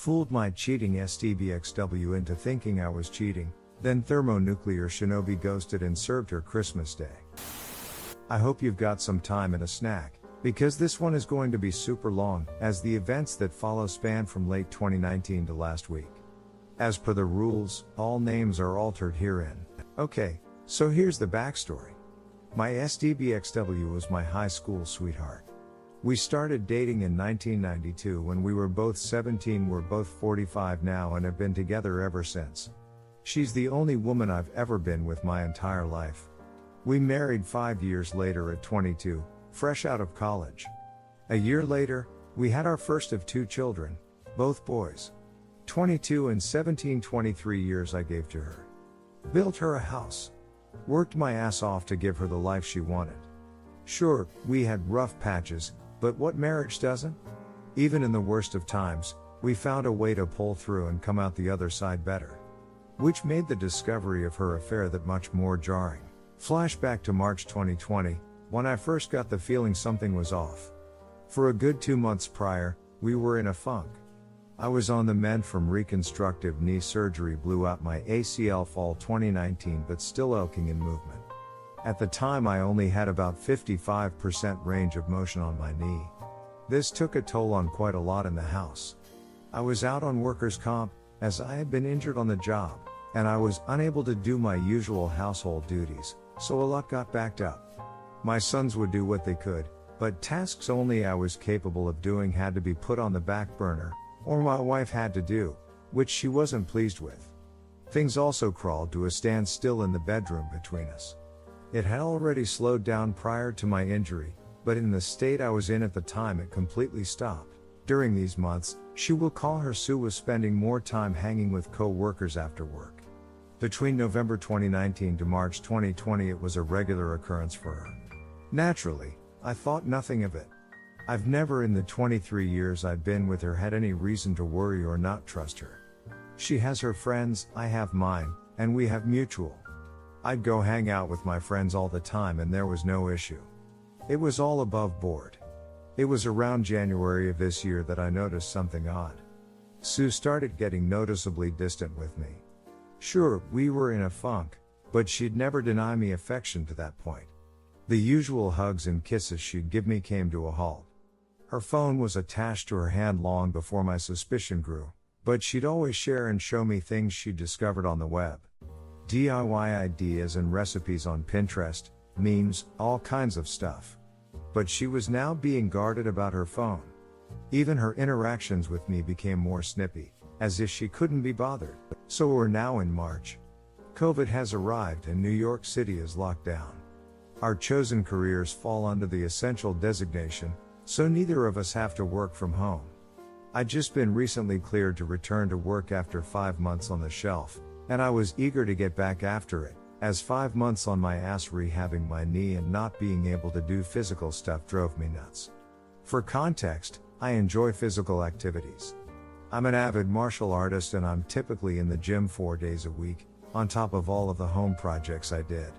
Fooled my cheating STBXW into thinking I was cheating, then thermonuclear shinobi ghosted and served her Christmas Day. I hope you've got some time and a snack, because this one is going to be super long, as the events that follow span from late 2019 to last week. As per the rules, all names are altered herein. Okay, so here's the backstory. My STBXW was my high school sweetheart. We started dating in 1992 when we were both 17, we're both 45 now and have been together ever since. She's the only woman I've ever been with my entire life. We married 5 years later at 22, fresh out of college. A year later, we had our first of 2 children, both boys. 22 and 17, 23 years I gave to her. Built her a house. Worked my ass off to give her the life she wanted. Sure, we had rough patches, but what marriage doesn't? Even in the worst of times, we found a way to pull through and come out the other side better. Which made the discovery of her affair that much more jarring. Flashback to March 2020, when I first got the feeling something was off. For a good 2 months prior, we were in a funk. I was on the mend from reconstructive knee surgery, blew out my ACL fall 2019, but still elking in movement. At the time I only had about 55% range of motion on my knee. This took a toll on quite a lot in the house. I was out on workers' comp, as I had been injured on the job, and I was unable to do my usual household duties, so a lot got backed up. My sons would do what they could, but tasks only I was capable of doing had to be put on the back burner, or my wife had to do, which she wasn't pleased with. Things also crawled to a standstill in the bedroom between us. It had already slowed down prior to my injury, but in the state I was in at the time it completely stopped. During these months, she will call her Sue was spending more time hanging with co-workers after work. Between November 2019 to March 2020 it was a regular occurrence for her. Naturally, I thought nothing of it. I've never in the 23 years I've been with her had any reason to worry or not trust her. She has her friends, I have mine, and we have mutual. I'd go hang out with my friends all the time and there was no issue. It was all above board. It was around January of this year that I noticed something odd. Sue started getting noticeably distant with me. Sure, we were in a funk, but she'd never deny me affection to that point. The usual hugs and kisses she'd give me came to a halt. Her phone was attached to her hand long before my suspicion grew, but she'd always share and show me things she'd discovered on the web. DIY ideas and recipes on Pinterest, memes, all kinds of stuff. But she was now being guarded about her phone. Even her interactions with me became more snippy, as if she couldn't be bothered. So we're now in March. COVID has arrived and New York City is locked down. Our chosen careers fall under the essential designation, so neither of us have to work from home. I'd just been recently cleared to return to work after 5 months on the shelf, and I was eager to get back after it, as 5 months on my ass rehabbing my knee and not being able to do physical stuff drove me nuts. For context, I enjoy physical activities. I'm an avid martial artist and I'm typically in the gym 4 days a week, on top of all of the home projects I did.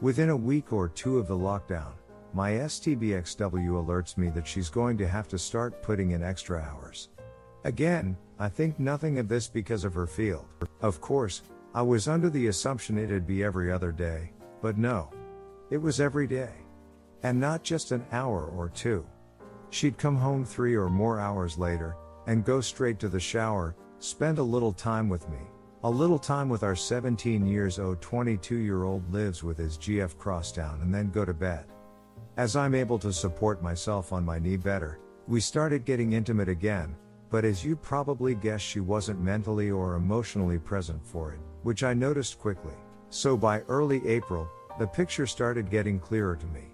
Within a week or 2 of the lockdown, my STBXW alerts me that she's going to have to start putting in extra hours. Again, I think nothing of this because of her field. Of course, I was under the assumption it'd be every other day, but no. It was every day. And not just an hour or 2. She'd come home 3 or more hours later, and go straight to the shower, spend a little time with me. A little time with our 17 years old 22-year-old lives with his GF crosstown and then go to bed. As I'm able to support myself on my knee better, we started getting intimate again, but as you'd probably guess she wasn't mentally or emotionally present for it, which I noticed quickly. So by early April, the picture started getting clearer to me.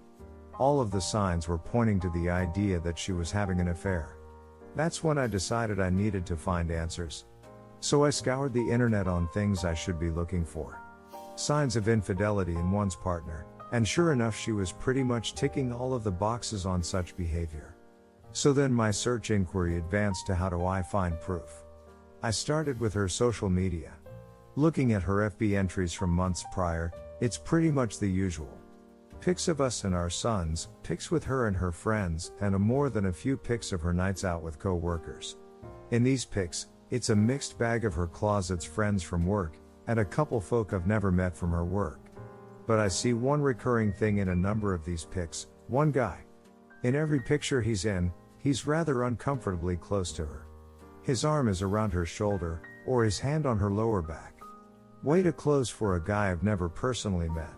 All of the signs were pointing to the idea that she was having an affair. That's when I decided I needed to find answers. So I scoured the internet on things I should be looking for. Signs of infidelity in one's partner, and sure enough she was pretty much ticking all of the boxes on such behavior. So then my search inquiry advanced to how do I find proof. I started with her social media. Looking at her FB entries from months prior, it's pretty much the usual. Pics of us and our sons, pics with her and her friends, and more than a few pics of her nights out with co-workers. In these pics, It's a mixed bag of her closet's friends from work, and a couple folk I've never met from her work. But I see one recurring thing in a number of these pics, one guy. In every picture he's in, he's rather uncomfortably close to her. His arm is around her shoulder, or his hand on her lower back. Way too close for a guy I've never personally met.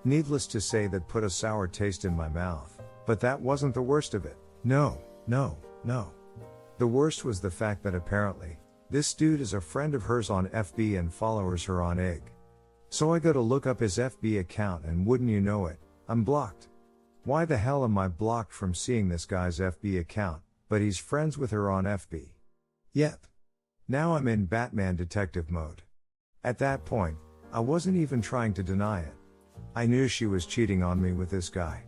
Needless to say, that put a sour taste in my mouth. But that wasn't the worst of it. No. The worst was the fact that apparently, this dude is a friend of hers on FB and follows her on IG. So I go to look up his FB account, and wouldn't you know it, I'm blocked. Why the hell am I blocked from seeing this guy's FB account, but he's friends with her on FB? Yep. Now I'm in Batman detective mode. At that point, I wasn't even trying to deny it. I knew she was cheating on me with this guy.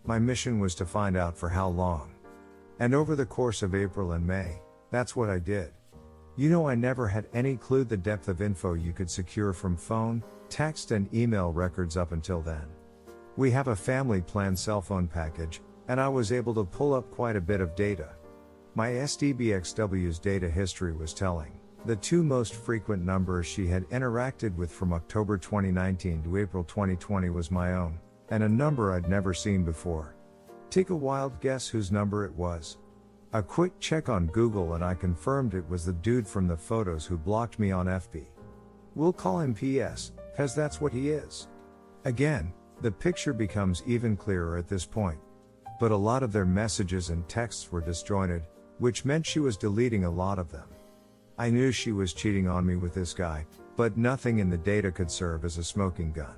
My mission was to find out for how long. And over the course of April and May, that's what I did. You know, I never had any clue the depth of info you could secure from phone, text and email records up until then. We have a family plan cell phone package, and I was able to pull up quite a bit of data. My SDBXW's data history was telling. The two most frequent numbers she had interacted with from October 2019 to April 2020 was my own, and a number I'd never seen before. Take a wild guess whose number it was. A quick check on Google and I confirmed it was the dude from the photos who blocked me on FB. We'll call him PS, cause that's what he is. Again, the picture becomes even clearer at this point. But a lot of their messages and texts were disjointed, which meant she was deleting a lot of them. I knew she was cheating on me with this guy, but nothing in the data could serve as a smoking gun.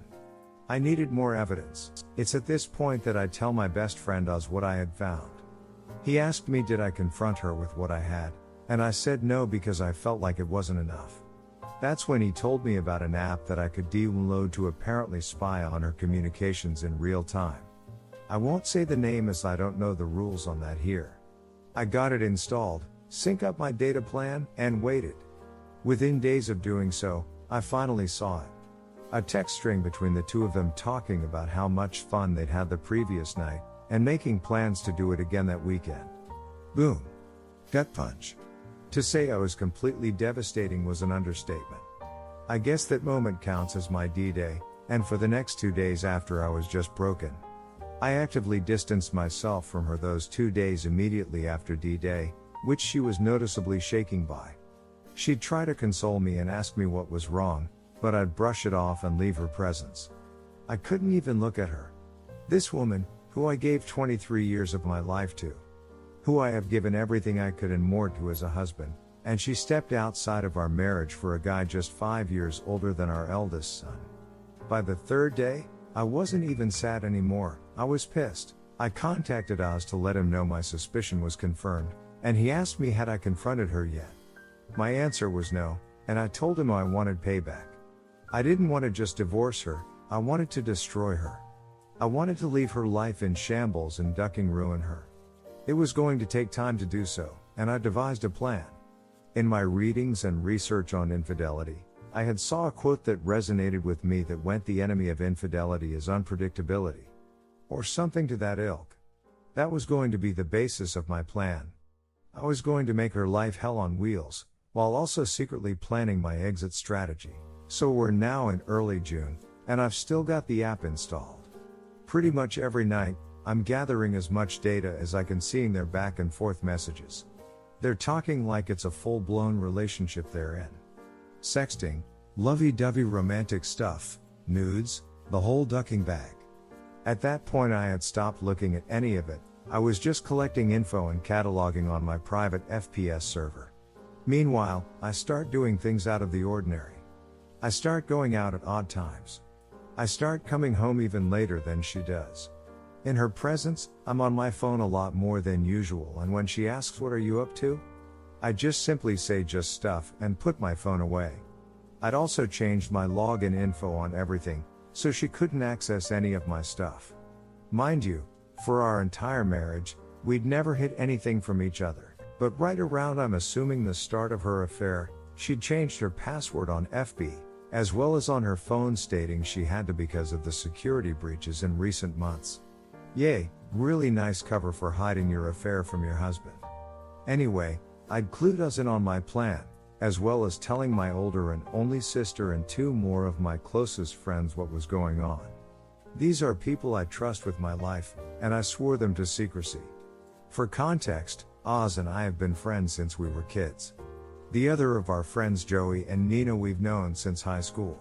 I needed more evidence. It's at this point that I tell my best friend Oz what I had found. He asked me did I confront her with what I had, and I said no because I felt like it wasn't enough. That's when he told me about an app that I could download to apparently spy on her communications in real time. I won't say the name as I don't know the rules on that here. I got it installed, sync up my data plan, and waited. Within days of doing so, I finally saw it. A text string between the two of them talking about how much fun they'd had the previous night, and making plans to do it again that weekend. Boom. Gut punch. To say I was completely devastating was an understatement. I guess that moment counts as my D-Day, and for the next 2 days after I was just broken. I actively distanced myself from her those 2 days immediately after D-Day, which she was noticeably shaking by. She'd try to console me and ask me what was wrong, but I'd brush it off and leave her presence. I couldn't even look at her. This woman, who I gave 23 years of my life to, who I have given everything I could and more to as a husband, and she stepped outside of our marriage for a guy just 5 years older than our eldest son. By the third day, I wasn't even sad anymore, I was pissed. I contacted Oz to let him know my suspicion was confirmed, and he asked me had I confronted her yet. My answer was no, and I told him I wanted payback. I didn't want to just divorce her, I wanted to destroy her. I wanted to leave her life in shambles and ducking ruin her. It was going to take time to do so, and I devised a plan. In my readings and research on infidelity, I had saw a quote that resonated with me that went the enemy of infidelity is unpredictability. Or something to that ilk. That was going to be the basis of my plan. I was going to make her life hell on wheels, while also secretly planning my exit strategy. So we're now in early June, and I've still got the app installed. Pretty much every night, I'm gathering as much data as I can, seeing their back and forth messages. They're talking like it's a full-blown relationship they're in. Sexting, lovey-dovey romantic stuff, nudes, the whole ducking bag. At that point I had stopped looking at any of it, I was just collecting info and cataloging on my private FPS server. Meanwhile, I start doing things out of the ordinary. I start going out at odd times. I start coming home even later than she does. In her presence, I'm on my phone a lot more than usual, and when she asks what are you up to? I just simply say just stuff and put my phone away. I'd also changed my login info on everything, so she couldn't access any of my stuff. Mind you, for our entire marriage, we'd never hid anything from each other, but right around I'm assuming the start of her affair, she'd changed her password on FB, as well as on her phone, stating she had to because of the security breaches in recent months. Yay, really nice cover for hiding your affair from your husband. Anyway, I'd clued us in on my plan, as well as telling my older and only sister and 2 more of my closest friends what was going on. These are people I trust with my life, and I swore them to secrecy. For context, Oz and I have been friends since we were kids. The other of our friends, Joey and Nina, we've known since high school.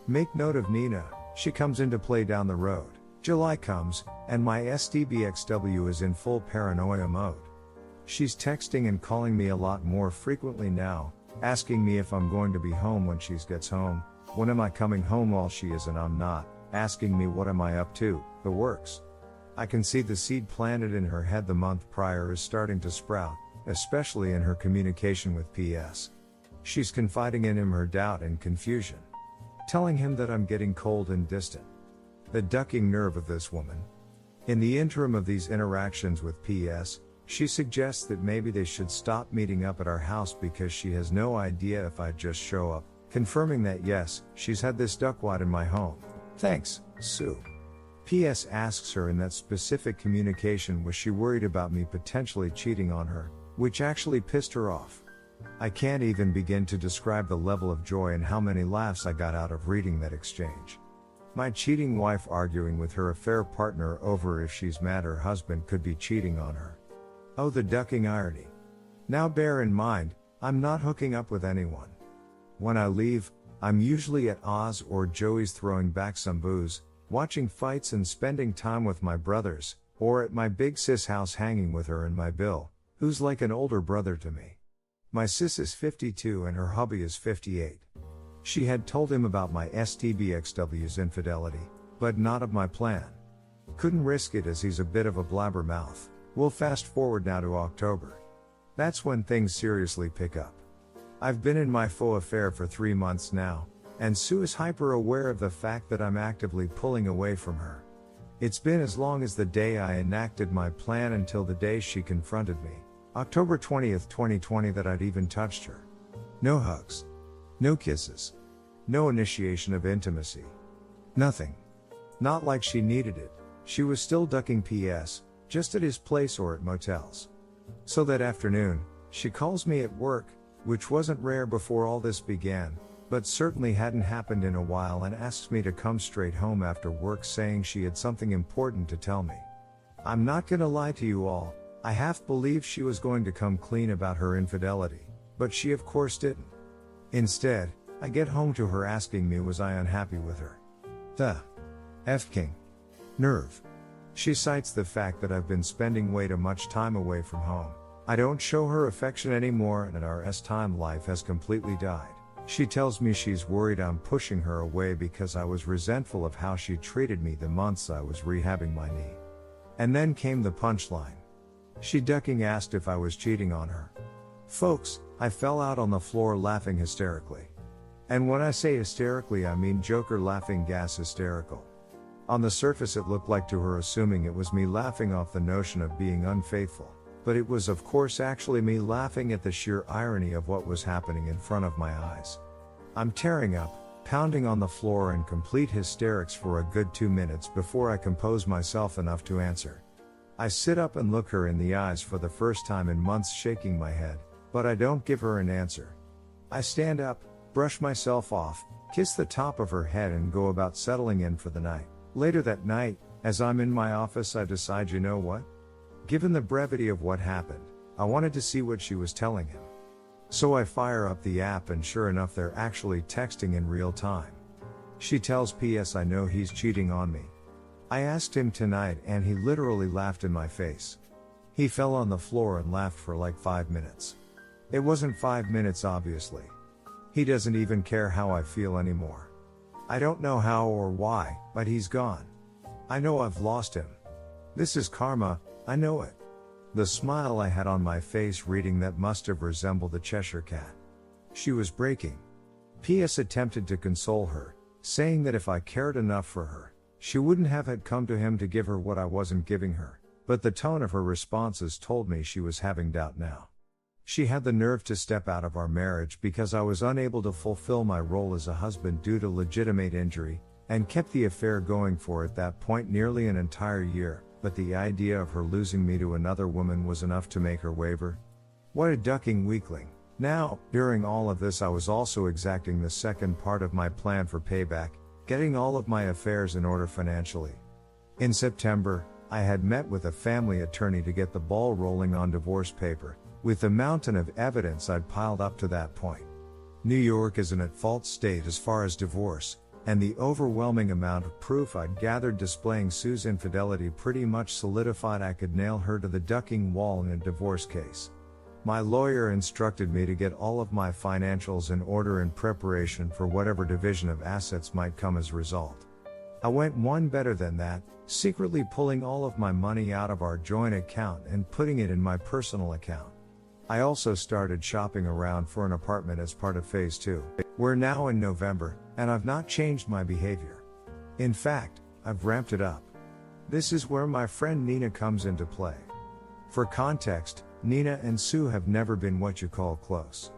Make note of Nina, she comes into play down the road. July comes, and my SDBXW is in full paranoia mode. She's texting and calling me a lot more frequently now, asking me if I'm going to be home when she gets home, when am I coming home while she is and I'm not, asking me what am I up to, the works. I can see the seed planted in her head the month prior is starting to sprout, especially in her communication with PS. She's confiding in him her doubt and confusion. Telling him that I'm getting cold and distant. The ducking nerve of this woman. In the interim of these interactions with PS, she suggests that maybe they should stop meeting up at our house because she has no idea if I just show up, confirming that yes, she's had this duckwad in my home. Thanks, Sue. PS asks her in that specific communication was she worried about me potentially cheating on her, which actually pissed her off. I can't even begin to describe the level of joy and how many laughs I got out of reading that exchange. My cheating wife arguing with her affair partner over if she's mad her husband could be cheating on her. Oh, the ducking irony. Now bear in mind, I'm not hooking up with anyone. When I leave, I'm usually at Oz or Joey's throwing back some booze, watching fights and spending time with my brothers, or at my big sis house hanging with her and my Bill, who's like an older brother to me. My sis is 52 and her hubby is 58. She had told him about my STBXW's infidelity, but not of my plan. Couldn't risk it as he's a bit of a blabbermouth. We'll fast forward now to October. That's when things seriously pick up. I've been in my faux affair for 3 months now, and Sue is hyper aware of the fact that I'm actively pulling away from her. It's been as long as the day I enacted my plan until the day she confronted me, October 20th, 2020, that I'd even touched her. No hugs. No kisses. No initiation of intimacy. Nothing. Not like she needed it. She was still ducking PS, just at his place or at motels. So that afternoon, she calls me at work, which wasn't rare before all this began, but certainly hadn't happened in a while, and asks me to come straight home after work, saying she had something important to tell me. I'm not gonna lie to you all, I half believed she was going to come clean about her infidelity, but she of course didn't. Instead, I get home to her asking me was I unhappy with her. The F-king. Nerve. She cites the fact that I've been spending way too much time away from home. I don't show her affection anymore and our S-time life has completely died. She tells me she's worried I'm pushing her away because I was resentful of how she treated me the months I was rehabbing my knee. And then came the punchline. She ducking asked if I was cheating on her. Folks, I fell out on the floor laughing hysterically. And when I say hysterically I mean Joker laughing gas hysterical. On the surface it looked like to her assuming it was me laughing off the notion of being unfaithful, but it was of course actually me laughing at the sheer irony of what was happening in front of my eyes. I'm tearing up, pounding on the floor in complete hysterics for a good 2 minutes before I compose myself enough to answer. I sit up and look her in the eyes for the first time in months, shaking my head, but I don't give her an answer. I stand up, brush myself off, kiss the top of her head and go about settling in for the night. Later that night, as I'm in my office, I decide, you know what? Given the brevity of what happened, I wanted to see what she was telling him. So I fire up the app and sure enough they're actually texting in real time. She tells PS I know he's cheating on me. I asked him tonight and he literally laughed in my face. He fell on the floor and laughed for like 5 minutes. It wasn't 5 minutes obviously. He doesn't even care how I feel anymore. I don't know how or why, but he's gone. I know I've lost him. This is karma, I know it. The smile I had on my face reading that must have resembled the Cheshire Cat. She was breaking. PS attempted to console her, saying that if I cared enough for her, she wouldn't have had come to him to give her what I wasn't giving her, but the tone of her responses told me she was having doubt now. She had the nerve to step out of our marriage because I was unable to fulfill my role as a husband due to legitimate injury, and kept the affair going for at that point nearly an entire year, but the idea of her losing me to another woman was enough to make her waver. What a ducking weakling. Now, during all of this I was also exacting the second part of my plan for payback, getting all of my affairs in order financially. In September, I had met with a family attorney to get the ball rolling on divorce paper, with the mountain of evidence I'd piled up to that point. New York is an at-fault state as far as divorce, and the overwhelming amount of proof I'd gathered displaying Sue's infidelity pretty much solidified I could nail her to the ducking wall in a divorce case. My lawyer instructed me to get all of my financials in order in preparation for whatever division of assets might come as a result. I went one better than that, secretly pulling all of my money out of our joint account and putting it in my personal account. I also started shopping around for an apartment as part of phase 2. We're now in November, and I've not changed my behavior. In fact, I've ramped it up. This is where my friend Nina comes into play. For context, Nina and Sue have never been what you call close.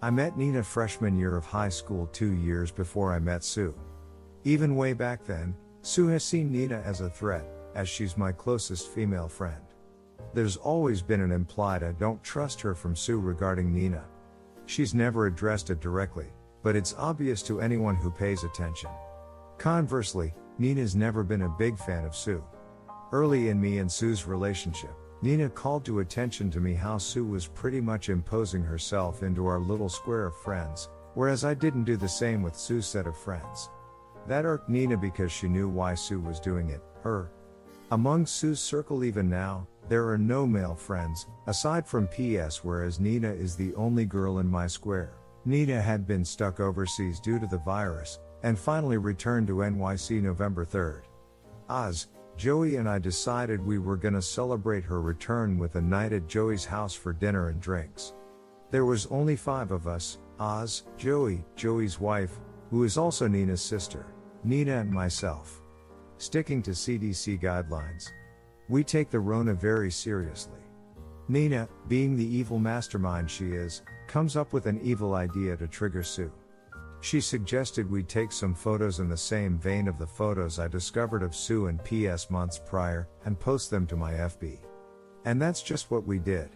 I met Nina freshman year of high school 2 years before I met Sue. Even way back then, Sue has seen Nina as a threat, as she's my closest female friend. There's always been an implied I don't trust her from Sue regarding Nina. She's never addressed it directly, but it's obvious to anyone who pays attention. Conversely, Nina's never been a big fan of Sue. Early in me and Sue's relationship, Nina called to attention to me how Sue was pretty much imposing herself into our little square of friends, whereas I didn't do the same with Sue's set of friends. That irked Nina because she knew why Sue was doing it, her. Among Sue's circle even now, there are no male friends, aside from PS, whereas Nina is the only girl in my square. Nina had been stuck overseas due to the virus, and finally returned to NYC November 3rd. Joey and I decided we were gonna celebrate her return with a night at Joey's house for dinner and drinks. There was only 5 of us, Joey, Joey's wife, who is also Nina's sister, Nina and myself. Sticking to CDC guidelines. We take the Rona very seriously. Nina, being the evil mastermind she is, comes up with an evil idea to trigger Sue. She suggested we take some photos in the same vein of the photos I discovered of Sue and PS months prior, and post them to my FB. And that's just what we did.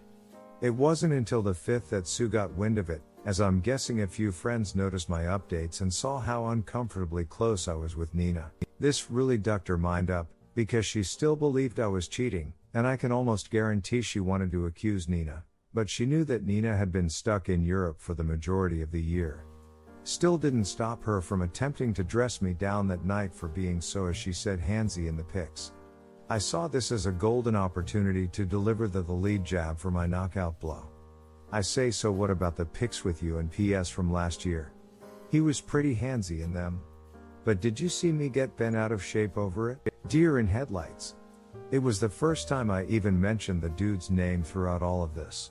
It wasn't until the 5th that Sue got wind of it, as I'm guessing a few friends noticed my updates and saw how uncomfortably close I was with Nina. This really ducked her mind up, because she still believed I was cheating, and I can almost guarantee she wanted to accuse Nina, but she knew that Nina had been stuck in Europe for the majority of the year. Still didn't stop her from attempting to dress me down that night for being so, as she said, handsy in the pics. I saw this as a golden opportunity to deliver the lead jab for my knockout blow. I say, so what about the pics with you and PS from last year? He was pretty handsy in them. But did you see me get bent out of shape over it? Deer in headlights. It was the first time I even mentioned the dude's name throughout all of this.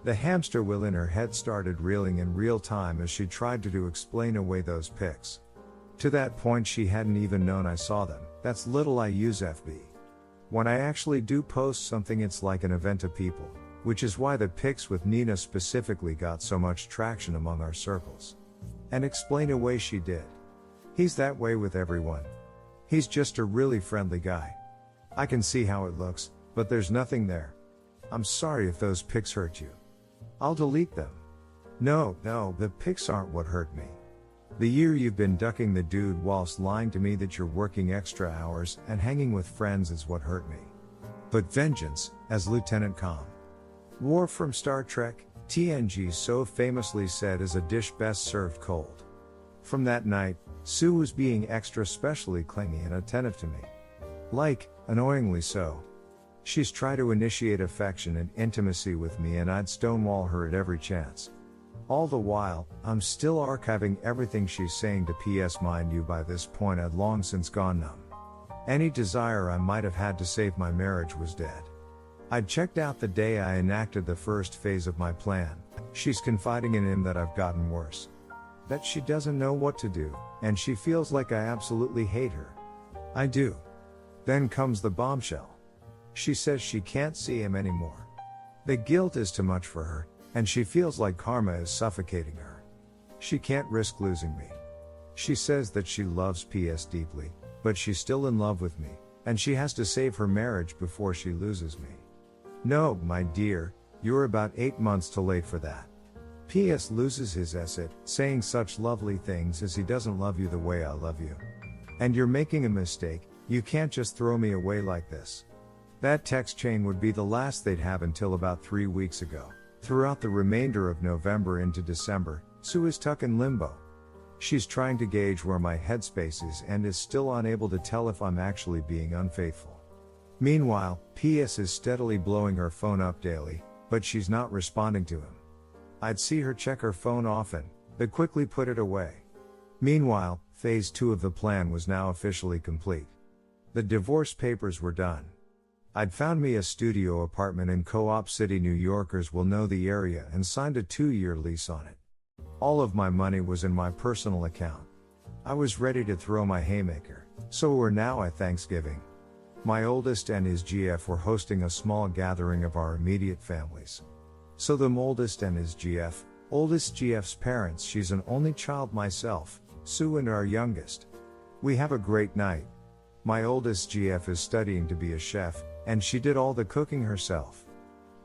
The hamster wheel in her head started reeling in real time as she tried to explain away those pics. To that point she hadn't even known I saw them. That's little I use FB. When I actually do post something, it's like an event to people, which is why the pics with Nina specifically got so much traction among our circles. And explain away she did. He's that way with everyone. He's just a really friendly guy. I can see how it looks, but there's nothing there. I'm sorry if those pics hurt you. I'll delete them. No, the pics aren't what hurt me. The year you've been ducking the dude whilst lying to me that you're working extra hours and hanging with friends is what hurt me. But vengeance, as Lieutenant Com. Worf from Star Trek, TNG so famously said, is a dish best served cold. From that night, Sue was being extra specially clingy and attentive to me. Like, annoyingly so. She's tried to initiate affection and intimacy with me, and I'd stonewall her at every chance. All the while, I'm still archiving everything she's saying to PS. Mind you, by this point I'd long since gone numb. Any desire I might have had to save my marriage was dead. I'd checked out the day I enacted the first phase of my plan. She's confiding in him that I've gotten worse. That she doesn't know what to do, and she feels like I absolutely hate her. I do. Then comes the bombshell. She says she can't see him anymore. The guilt is too much for her, and she feels like karma is suffocating her. She can't risk losing me. She says that she loves PS deeply, but she's still in love with me, and she has to save her marriage before she loses me. No, my dear, you're about 8 months too late for that. P.S. loses his asset, saying such lovely things as he doesn't love you the way I love you. And you're making a mistake, you can't just throw me away like this. That text chain would be the last they'd have until about 3 weeks ago. Throughout the remainder of November into December, Sue is stuck in limbo. She's trying to gauge where my headspace is and is still unable to tell if I'm actually being unfaithful. Meanwhile, P.S. is steadily blowing her phone up daily, but she's not responding to him. I'd see her check her phone often, but quickly put it away. Meanwhile, phase 2 of the plan was now officially complete. The divorce papers were done. I'd found me a studio apartment in Co-op City. New Yorkers will know the area, and signed a 2-year lease on it. All of my money was in my personal account. I was ready to throw my haymaker, so we're now at Thanksgiving. My oldest and his GF were hosting a small gathering of our immediate families. So the oldest and his GF, oldest GF's parents, she's an only child, myself, Sue, and our youngest. We have a great night. My oldest GF is studying to be a chef, and she did all the cooking herself.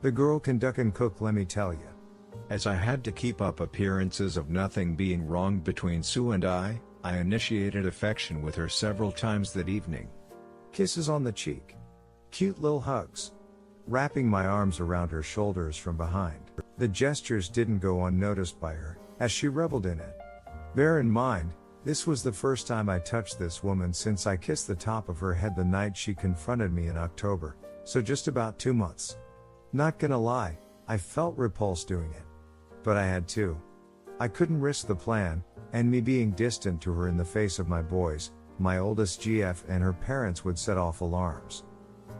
The girl can duck and cook, let me tell you. As I had to keep up appearances of nothing being wrong between Sue and I initiated affection with her several times that evening. Kisses on the cheek. Cute little hugs. Wrapping my arms around her shoulders from behind. The gestures didn't go unnoticed by her, as she reveled in it. Bear in mind, this was the first time I touched this woman since I kissed the top of her head the night she confronted me in October, so just about 2 months. Not gonna lie, I felt repulsed doing it. But I had to. I couldn't risk the plan, and me being distant to her in the face of my boys, my oldest GF, and her parents would set off alarms.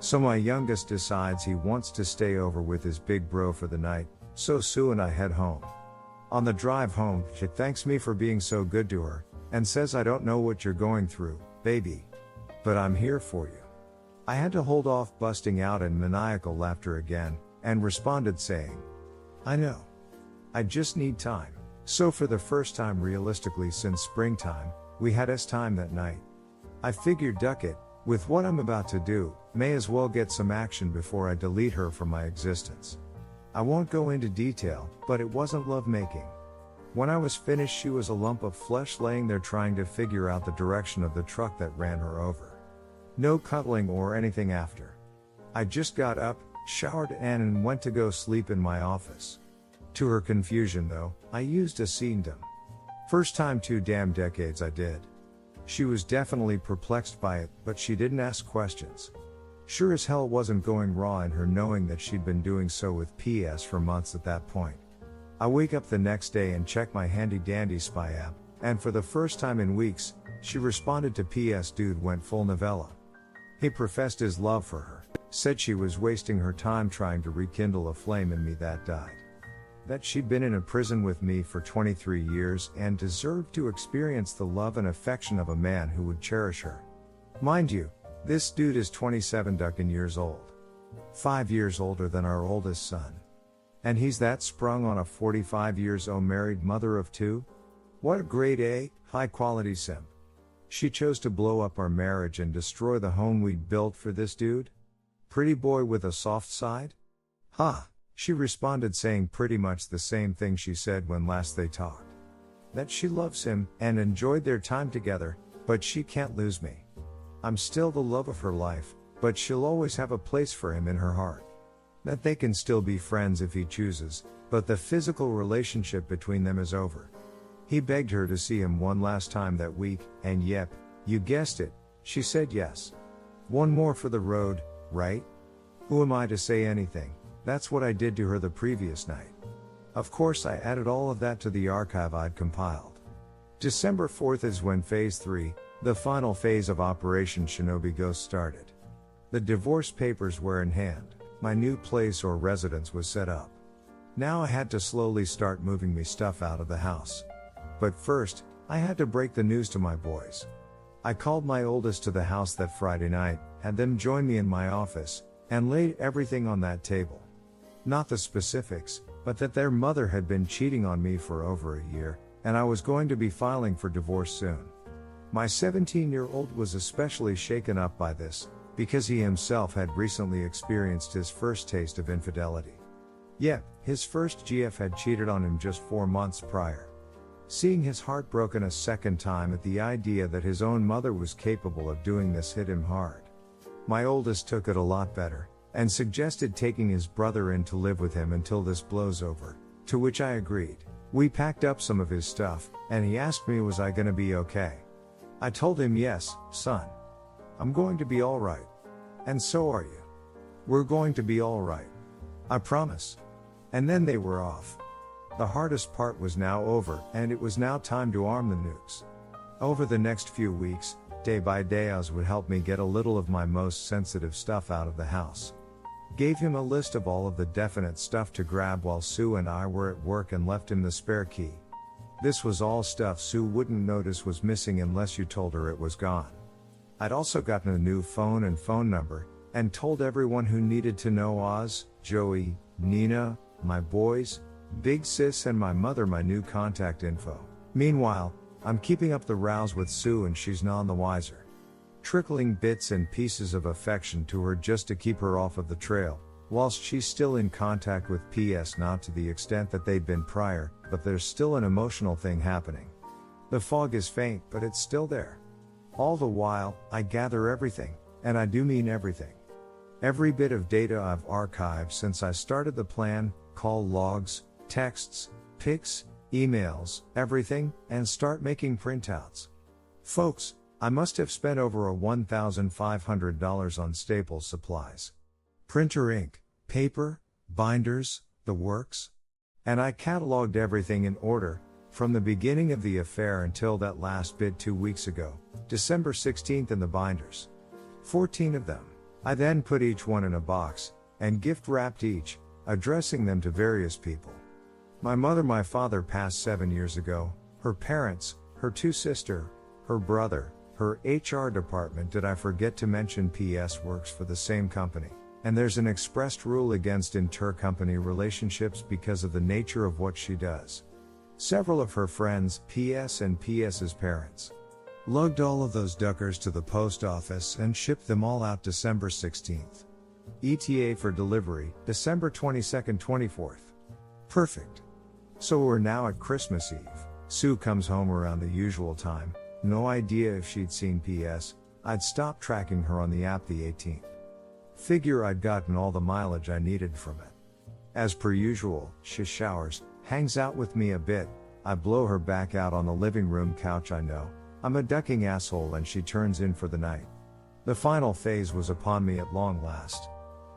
So my youngest decides he wants to stay over with his big bro for the night, so Sue and I head home. On the drive home, she thanks me for being so good to her, and says, I don't know what you're going through, baby. But I'm here for you. I had to hold off busting out in maniacal laughter again, and responded saying, I know. I just need time. So for the first time realistically since springtime, we had us time that night. I figured, duck it, with what I'm about to do, may as well get some action before I delete her from my existence. I won't go into detail, but it wasn't lovemaking. When I was finished, she was a lump of flesh laying there trying to figure out the direction of the truck that ran her over. No cuddling or anything after. I just got up, showered and went to go sleep in my office. To her confusion though, I used a scene-dom. First time 2 damn decades I did. She was definitely perplexed by it, but she didn't ask questions. Sure as hell wasn't going raw in her knowing that she'd been doing so with PS for months at that point. I wake up the next day and check my handy dandy spy app, and for the first time in weeks, she responded to PS. Dude went full novella. He professed his love for her, said she was wasting her time trying to rekindle a flame in me that died. That she'd been in a prison with me for 23 years and deserved to experience the love and affection of a man who would cherish her. Mind you, this dude is 27 ducking years old. 5 years older than our oldest son. And he's that sprung on a 45 years old married mother of 2? What a grade A, high quality simp. She chose to blow up our marriage and destroy the home we'd built for this dude? Pretty boy with a soft side? Huh. She responded saying pretty much the same thing she said when last they talked. That she loves him and enjoyed their time together, but she can't lose me. I'm still the love of her life, but she'll always have a place for him in her heart. That they can still be friends if he chooses, but the physical relationship between them is over. He begged her to see him one last time that week, and yep, you guessed it, she said yes. One more for the road, right? Who am I to say anything? That's what I did to her the previous night. Of course I added all of that to the archive I'd compiled. December 4th is when Phase 3, the final phase of Operation Shinobi Ghost started. The divorce papers were in hand, my new place or residence was set up. Now I had to slowly start moving me stuff out of the house. But first, I had to break the news to my boys. I called my oldest to the house that Friday night, had them join me in my office, and laid everything on that table. Not the specifics, but that their mother had been cheating on me for over a year, and I was going to be filing for divorce soon. My 17-year-old was especially shaken up by this, because he himself had recently experienced his first taste of infidelity. Yep, his first GF had cheated on him just 4 months prior. Seeing his heart broken a second time at the idea that his own mother was capable of doing this hit him hard. My oldest took it a lot better, and suggested taking his brother in to live with him until this blows over, to which I agreed. We packed up some of his stuff, and he asked me was I gonna be okay. I told him yes, son. I'm going to be alright. And so are you. We're going to be alright. I promise. And then they were off. The hardest part was now over, and it was now time to arm the nukes. Over the next few weeks, day by day Oz would help me get a little of my most sensitive stuff out of the house. Gave him a list of all of the definite stuff to grab while Sue and I were at work and left him the spare key. This was all stuff Sue wouldn't notice was missing unless you told her it was gone. I'd also gotten a new phone and phone number, and told everyone who needed to know Oz, Joey, Nina, my boys, Big Sis and my mother my new contact info. Meanwhile, I'm keeping up the rows with Sue and she's none the wiser. Trickling bits and pieces of affection to her just to keep her off of the trail, whilst she's still in contact with PS not to the extent that they'd been prior, but there's still an emotional thing happening. The fog is faint but it's still there. All the while, I gather everything, and I do mean everything. Every bit of data I've archived since I started the plan, call logs, texts, pics, emails, everything, and start making printouts. Folks, I must have spent over $1,500 on Staples supplies. Printer ink, paper, binders, the works. And I cataloged everything in order, from the beginning of the affair until that last bit 2 weeks ago, December 16th in the binders. 14 of them. I then put each one in a box, and gift wrapped each, addressing them to various people. My mother, my father passed 7 years ago, her parents, her 2 sisters, her brother, her HR department. Did I forget to mention PS works for the same company, and there's an expressed rule against intercompany relationships because of the nature of what she does. Several of her friends, PS and PS's parents, lugged all of those duckers to the post office and shipped them all out December 16th. ETA for delivery, December 22nd, 24th. Perfect. So we're now at Christmas Eve. Sue comes home around the usual time, no idea if she'd seen PS. I'd stopped tracking her on the app the 18th. Figure I'd gotten all the mileage I needed from it. As per usual, she showers, hangs out with me a bit, I blow her back out on the living room couch. I know I'm a ducking asshole and she turns in for the night. The final phase was upon me at long last.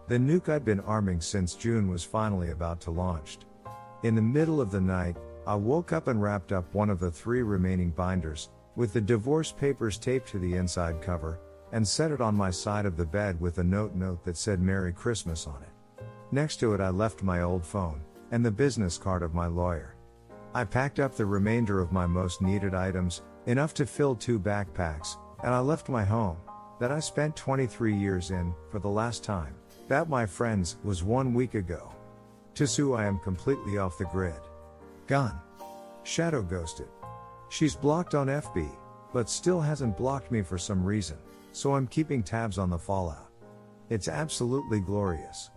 The nuke I'd been arming since June was finally about to launch. In the middle of the night, I woke up and wrapped up one of the 3 remaining binders, with the divorce papers taped to the inside cover, and set it on my side of the bed with a note that said Merry Christmas on it. Next to it I left my old phone, and the business card of my lawyer. I packed up the remainder of my most needed items, enough to fill 2 backpacks, and I left my home, that I spent 23 years in, for the last time. That, my friends, was 1 week ago. To Sue I am completely off the grid. Gone. Shadow ghosted. She's blocked on FB, but still hasn't blocked me for some reason, so I'm keeping tabs on the fallout. It's absolutely glorious.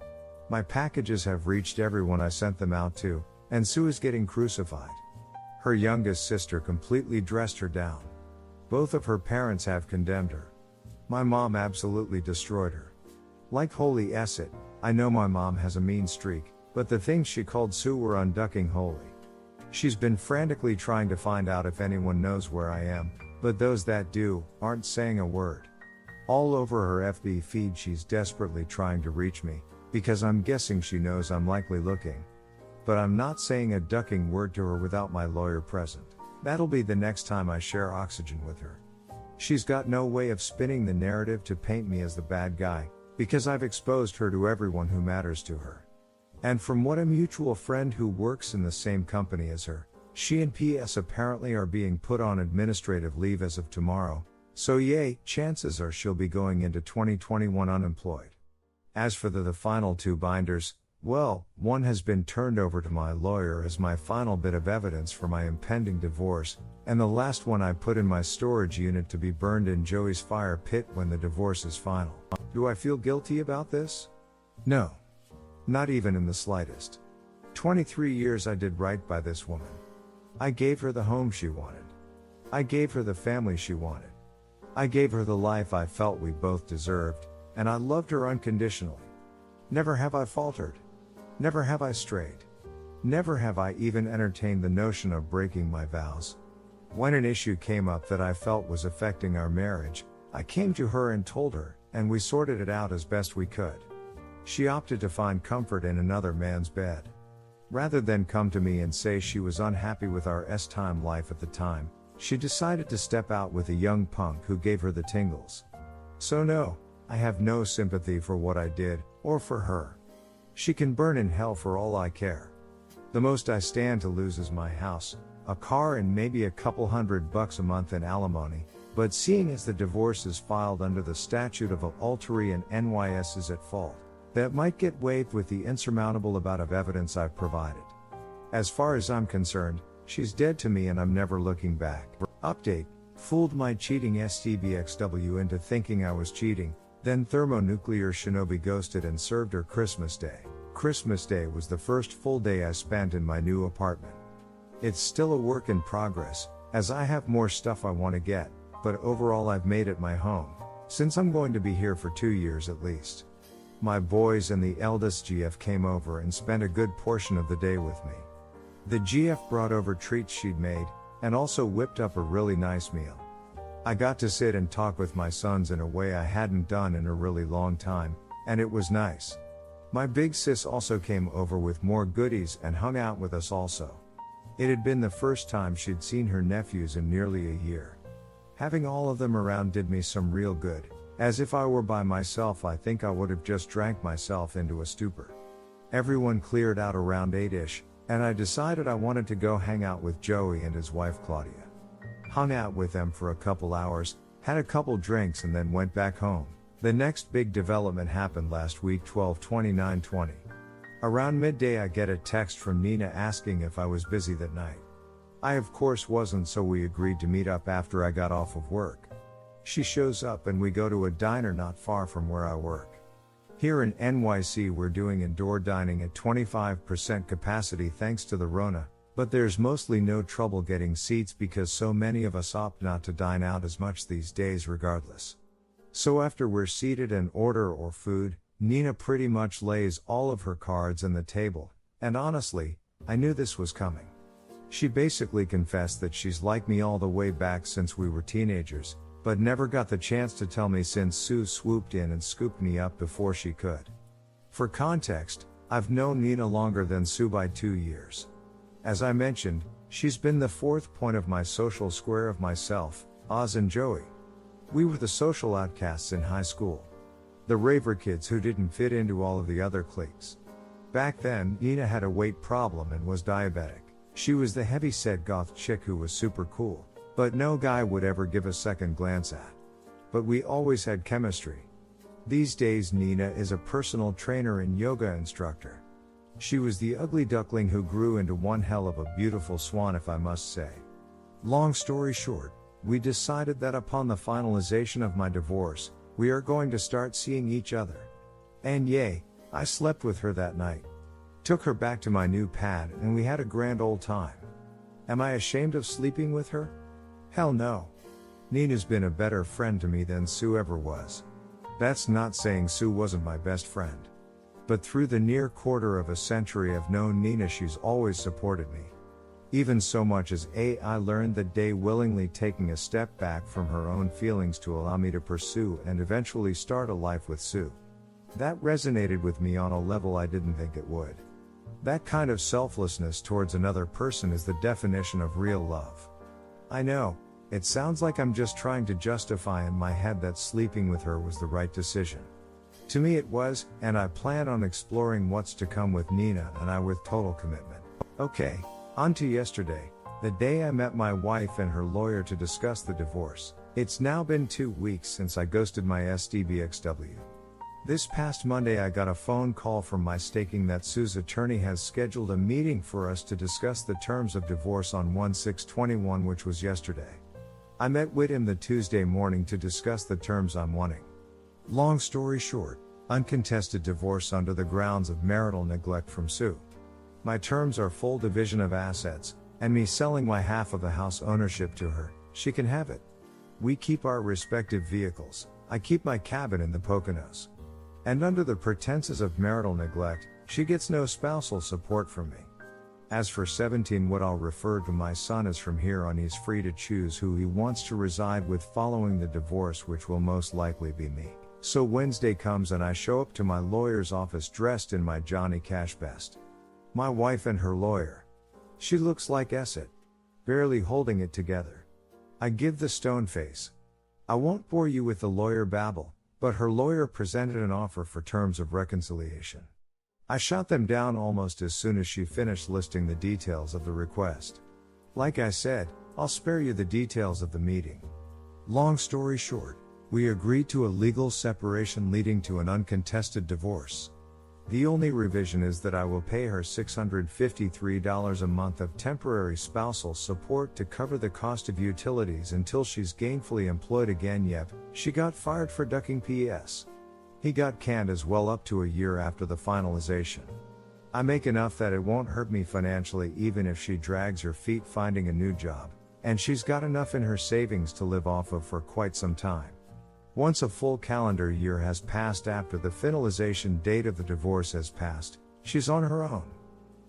My packages have reached everyone I sent them out to, and Sue is getting crucified. Her youngest sister completely dressed her down. Both of her parents have condemned her. My mom absolutely destroyed her. Like holy acid, I know my mom has a mean streak, but the things she called Sue were unducking holy. She's been frantically trying to find out if anyone knows where I am, but those that do, aren't saying a word. All over her FB feed she's desperately trying to reach me, because I'm guessing she knows I'm likely looking. But I'm not saying a ducking word to her without my lawyer present. That'll be the next time I share oxygen with her. She's got no way of spinning the narrative to paint me as the bad guy, because I've exposed her to everyone who matters to her. And from what a mutual friend who works in the same company as her, she and PS apparently are being put on administrative leave as of tomorrow, so yay, chances are she'll be going into 2021 unemployed. As for the final 2 binders, well, one has been turned over to my lawyer as my final bit of evidence for my impending divorce, and the last one I put in my storage unit to be burned in Joey's fire pit when the divorce is final. Do I feel guilty about this? No. Not even in the slightest. 23 years I did right by this woman. I gave her the home she wanted. I gave her the family she wanted. I gave her the life I felt we both deserved, and I loved her unconditionally. Never have I faltered. Never have I strayed. Never have I even entertained the notion of breaking my vows. When an issue came up that I felt was affecting our marriage, I came to her and told her, and we sorted it out as best we could. She opted to find comfort in another man's bed. Rather than come to me and say she was unhappy with our S-time life at the time, she decided to step out with a young punk who gave her the tingles. So no, I have no sympathy for what I did, or for her. She can burn in hell for all I care. The most I stand to lose is my house, a car, and maybe a couple $100 a month in alimony, but seeing as the divorce is filed under the statute of adultery and NYS is at fault, that might get waived with the insurmountable amount of evidence I've provided. As far as I'm concerned, she's dead to me and I'm never looking back. Update: fooled my cheating STBXW into thinking I was cheating, then thermonuclear shinobi ghosted and served her Christmas Day. Christmas Day was the first full day I spent in my new apartment. It's still a work in progress, as I have more stuff I want to get, but overall I've made it my home, since I'm going to be here for 2 years at least. My boys and the eldest GF came over and spent a good portion of the day with me. The GF brought over treats she'd made, and also whipped up a really nice meal. I got to sit and talk with my sons in a way I hadn't done in a really long time, and it was nice. My big sis also came over with more goodies and hung out with us also. It had been the first time she'd seen her nephews in nearly a year. Having all of them around did me some real good, as if I were by myself I think I would have just drank myself into a stupor. Everyone cleared out around 8-ish, and I decided I wanted to go hang out with Joey and his wife Claudia. Hung out with them for a couple hours, had a couple drinks and then went back home. The next big development happened last week, 12/29/20. Around midday I get a text from Nina asking if I was busy that night. I of course wasn't, so we agreed to meet up after I got off of work. She shows up and we go to a diner not far from where I work. Here in NYC we're doing indoor dining at 25% capacity thanks to the Rona, but there's mostly no trouble getting seats because so many of us opt not to dine out as much these days regardless. So after we're seated and order or food, Nina pretty much lays all of her cards on the table, and honestly, I knew this was coming. She basically confessed that she's like me all the way back since we were teenagers, but never got the chance to tell me since Sue swooped in and scooped me up before she could. For context, I've known Nina longer than Sue by 2 years. As I mentioned, she's been the fourth point of my social square of myself, Oz and Joey. We were the social outcasts in high school. The raver kids who didn't fit into all of the other cliques. Back then, Nina had a weight problem and was diabetic. She was the heavy-set goth chick who was super cool, but no guy would ever give a second glance at. But we always had chemistry. These days Nina is a personal trainer and yoga instructor. She was the ugly duckling who grew into one hell of a beautiful swan, if I must say. Long story short, we decided that upon the finalization of my divorce, we are going to start seeing each other. And yay, I slept with her that night. Took her back to my new pad and we had a grand old time. Am I ashamed of sleeping with her? Hell no. Nina's been a better friend to me than Sue ever was. That's not saying Sue wasn't my best friend. But through the near quarter of a century I've known Nina, she's always supported me. Even so much as I learned that day willingly taking a step back from her own feelings to allow me to pursue and eventually start a life with Sue. That resonated with me on a level I didn't think it would. That kind of selflessness towards another person is the definition of real love. I know, it sounds like I'm just trying to justify in my head that sleeping with her was the right decision. To me it was, and I plan on exploring what's to come with Nina and I with total commitment. Okay, on to yesterday, the day I met my wife and her lawyer to discuss the divorce. It's now been 2 weeks since I ghosted my SDBXW. This past Monday I got a phone call from my stating that Sue's attorney has scheduled a meeting for us to discuss the terms of divorce on 1/6/21, which was yesterday. I met with him the Tuesday morning to discuss the terms I'm wanting. Long story short, uncontested divorce under the grounds of marital neglect from Sue. My terms are full division of assets, and me selling my half of the house ownership to her. She can have it. We keep our respective vehicles. I keep my cabin in the Poconos. And under the pretenses of marital neglect, she gets no spousal support from me. As for 17, what I'll refer to my son as from here on, he's free to choose who he wants to reside with following the divorce, which will most likely be me. So Wednesday comes and I show up to my lawyer's office dressed in my Johnny Cash best. My wife and her lawyer. She looks like Esset, barely holding it together. I give the stone face. I won't bore you with the lawyer babble, but her lawyer presented an offer for terms of reconciliation. I shot them down almost as soon as she finished listing the details of the request. Like I said, I'll spare you the details of the meeting. Long story short, we agreed to a legal separation leading to an uncontested divorce. The only revision is that I will pay her $653 a month of temporary spousal support to cover the cost of utilities until she's gainfully employed again. Yep, she got fired for ducking PS. He got canned as well up to a year after the finalization. I make enough that it won't hurt me financially even if she drags her feet finding a new job, and she's got enough in her savings to live off of for quite some time. Once a full calendar year has passed after the finalization date of the divorce has passed, she's on her own.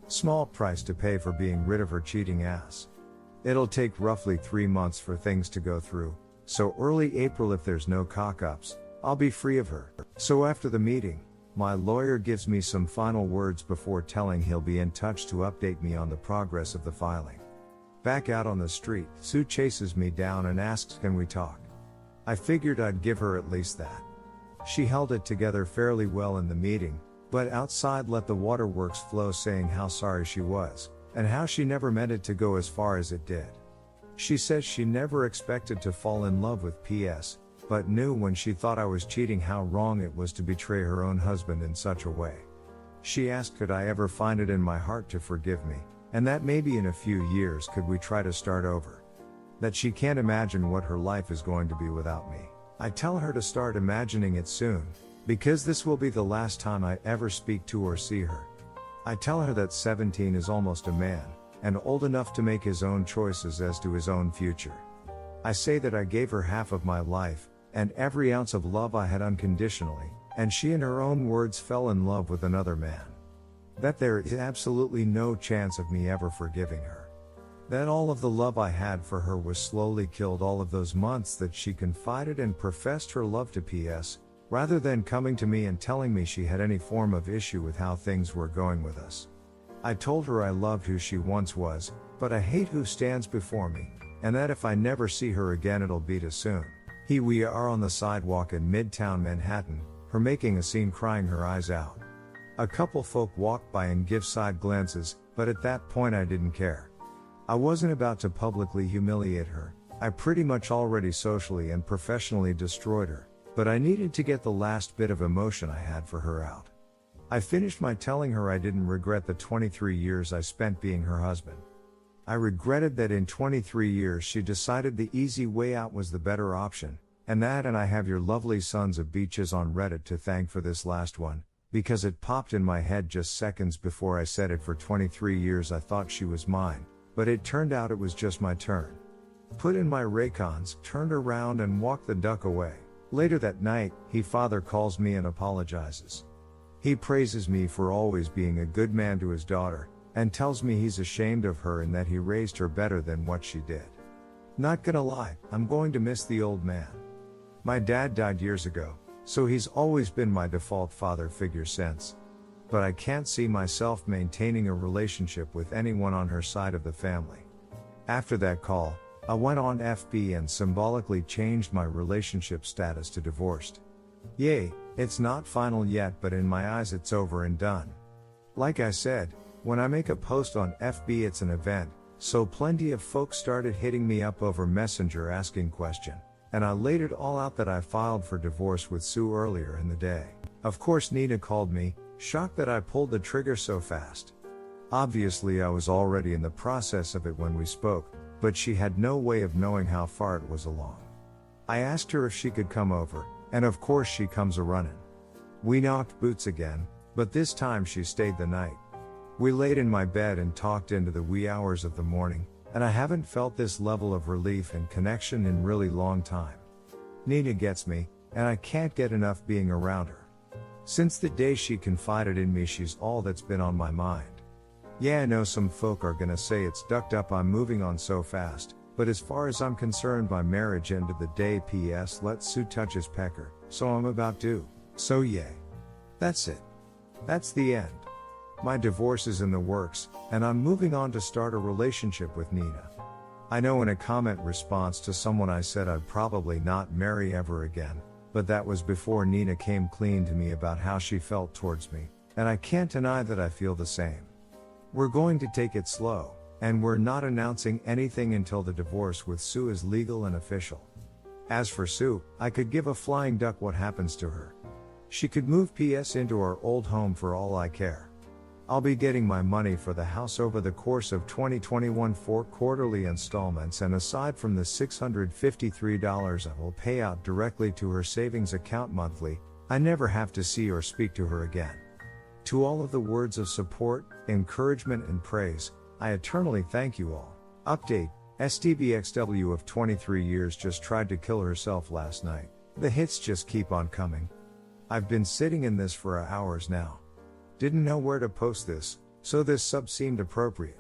Small price to pay for being rid of her cheating ass. It'll take roughly 3 months for things to go through, so early April, if there's no cock-ups, I'll be free of her. So after the meeting, my lawyer gives me some final words before telling he'll be in touch to update me on the progress of the filing. Back out on the street, Sue chases me down and asks, can we talk? I figured I'd give her at least that. She held it together fairly well in the meeting, but outside let the waterworks flow, saying how sorry she was, and how she never meant it to go as far as it did. She says she never expected to fall in love with PS, but knew when she thought I was cheating how wrong it was to betray her own husband in such a way. She asked could I ever find it in my heart to forgive me, and that maybe in a few years could we try to start over. That she can't imagine what her life is going to be without me. I tell her to start imagining it soon, because this will be the last time I ever speak to or see her. I tell her that 17 is almost a man, and old enough to make his own choices as to his own future. I say that I gave her half of my life, and every ounce of love I had unconditionally, and she in her own words fell in love with another man. That there is absolutely no chance of me ever forgiving her. That all of the love I had for her was slowly killed all of those months that she confided and professed her love to PS, rather than coming to me and telling me she had any form of issue with how things were going with us. I told her I loved who she once was, but I hate who stands before me, and that if I never see her again it'll be too soon. We are on the sidewalk in Midtown Manhattan, her making a scene, crying her eyes out. A couple folk walk by and give side glances, but at that point I didn't care. I wasn't about to publicly humiliate her. I pretty much already socially and professionally destroyed her, but I needed to get the last bit of emotion I had for her out. I finished my telling her I didn't regret the 23 years I spent being her husband. I regretted that in 23 years she decided the easy way out was the better option, and I have your lovely sons of beaches on Reddit to thank for this last one, because it popped in my head just seconds before I said it. For 23 years I thought she was mine, but it turned out it was just my turn. Put in my Raycons, turned around and walked the duck away. Later that night, father calls me and apologizes. He praises me for always being a good man to his daughter, and tells me he's ashamed of her and that he raised her better than what she did. Not gonna lie, I'm going to miss the old man. My dad died years ago, so he's always been my default father figure since. But I can't see myself maintaining a relationship with anyone on her side of the family. After that call, I went on FB and symbolically changed my relationship status to divorced. Yay, it's not final yet, but in my eyes it's over and done. Like I said, when I make a post on FB it's an event, so plenty of folks started hitting me up over Messenger asking question, and I laid it all out that I filed for divorce with Sue earlier in the day. Of course Nina called me, shocked that I pulled the trigger so fast. Obviously I was already in the process of it when we spoke, but she had no way of knowing how far it was along. I asked her if she could come over, and of course she comes a-running. We knocked boots again, but this time she stayed the night. We laid in my bed and talked into the wee hours of the morning, and I haven't felt this level of relief and connection in really long time. Nina gets me, and I can't get enough being around her. Since the day she confided in me, she's all that's been on my mind. Yeah, I know some folk are gonna say it's ducked up I'm moving on so fast, but as far as I'm concerned my marriage ended the day PS let Sue touch his pecker, so I'm about due. So yay. That's it. That's the end. My divorce is in the works, and I'm moving on to start a relationship with Nina. I know in a comment response to someone I said I'd probably not marry ever again, but that was before Nina came clean to me about how she felt towards me, and I can't deny that I feel the same. We're going to take it slow, and we're not announcing anything until the divorce with Sue is legal and official. As for Sue, I could give a flying duck what happens to her. She could move PS into our old home for all I care. I'll be getting my money for the house over the course of 2021 for quarterly installments, and aside from the $653 I will pay out directly to her savings account monthly, I never have to see or speak to her again. To all of the words of support, encouragement and praise, I eternally thank you all. Update: STBXW of 23 years just tried to kill herself last night. The hits just keep on coming. I've been sitting in this for hours now. Didn't know where to post this, so this sub seemed appropriate.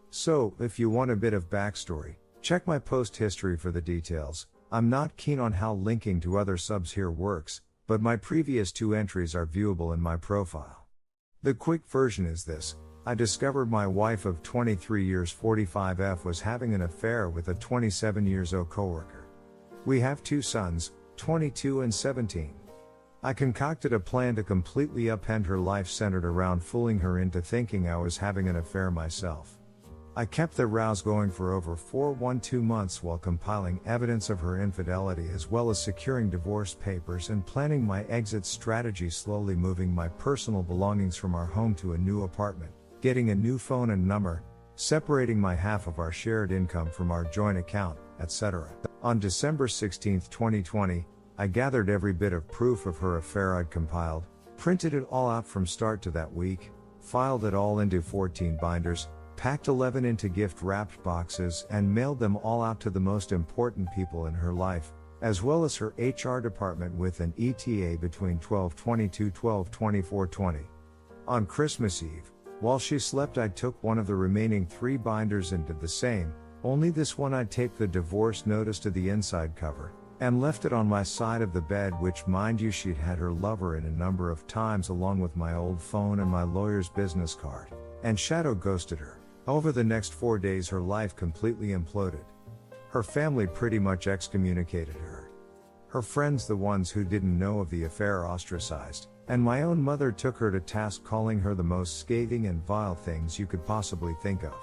So, if you want a bit of backstory, check my post history for the details. I'm not keen on how linking to other subs here works, but my previous 2 entries are viewable in my profile. The quick version is this: I discovered my wife of 23 years 45F was having an affair with a 27 years old coworker. We have 2 sons, 22 and 17. I concocted a plan to completely upend her life centered around fooling her into thinking I was having an affair myself. I kept the rows going for over 4 months while compiling evidence of her infidelity, as well as securing divorce papers and planning my exit strategy, slowly moving my personal belongings from our home to a new apartment, getting a new phone and number, separating my half of our shared income from our joint account, etc. On December 16, 2020, I gathered every bit of proof of her affair I'd compiled, printed it all out from start to that week, filed it all into 14 binders, packed 11 into gift-wrapped boxes, and mailed them all out to the most important people in her life, as well as her HR department with an ETA between 12/22/12/24/20. On Christmas Eve, while she slept, I took one of the remaining 3 binders and did the same, only this one I taped the divorce notice to the inside cover, and left it on my side of the bed, which, mind you, she'd had her lover in a number of times, along with my old phone and my lawyer's business card, and shadow ghosted her. Over the next 4 days her life completely imploded. Her family pretty much excommunicated her. Her friends, the ones who didn't know of the affair, ostracized, and my own mother took her to task, calling her the most scathing and vile things you could possibly think of.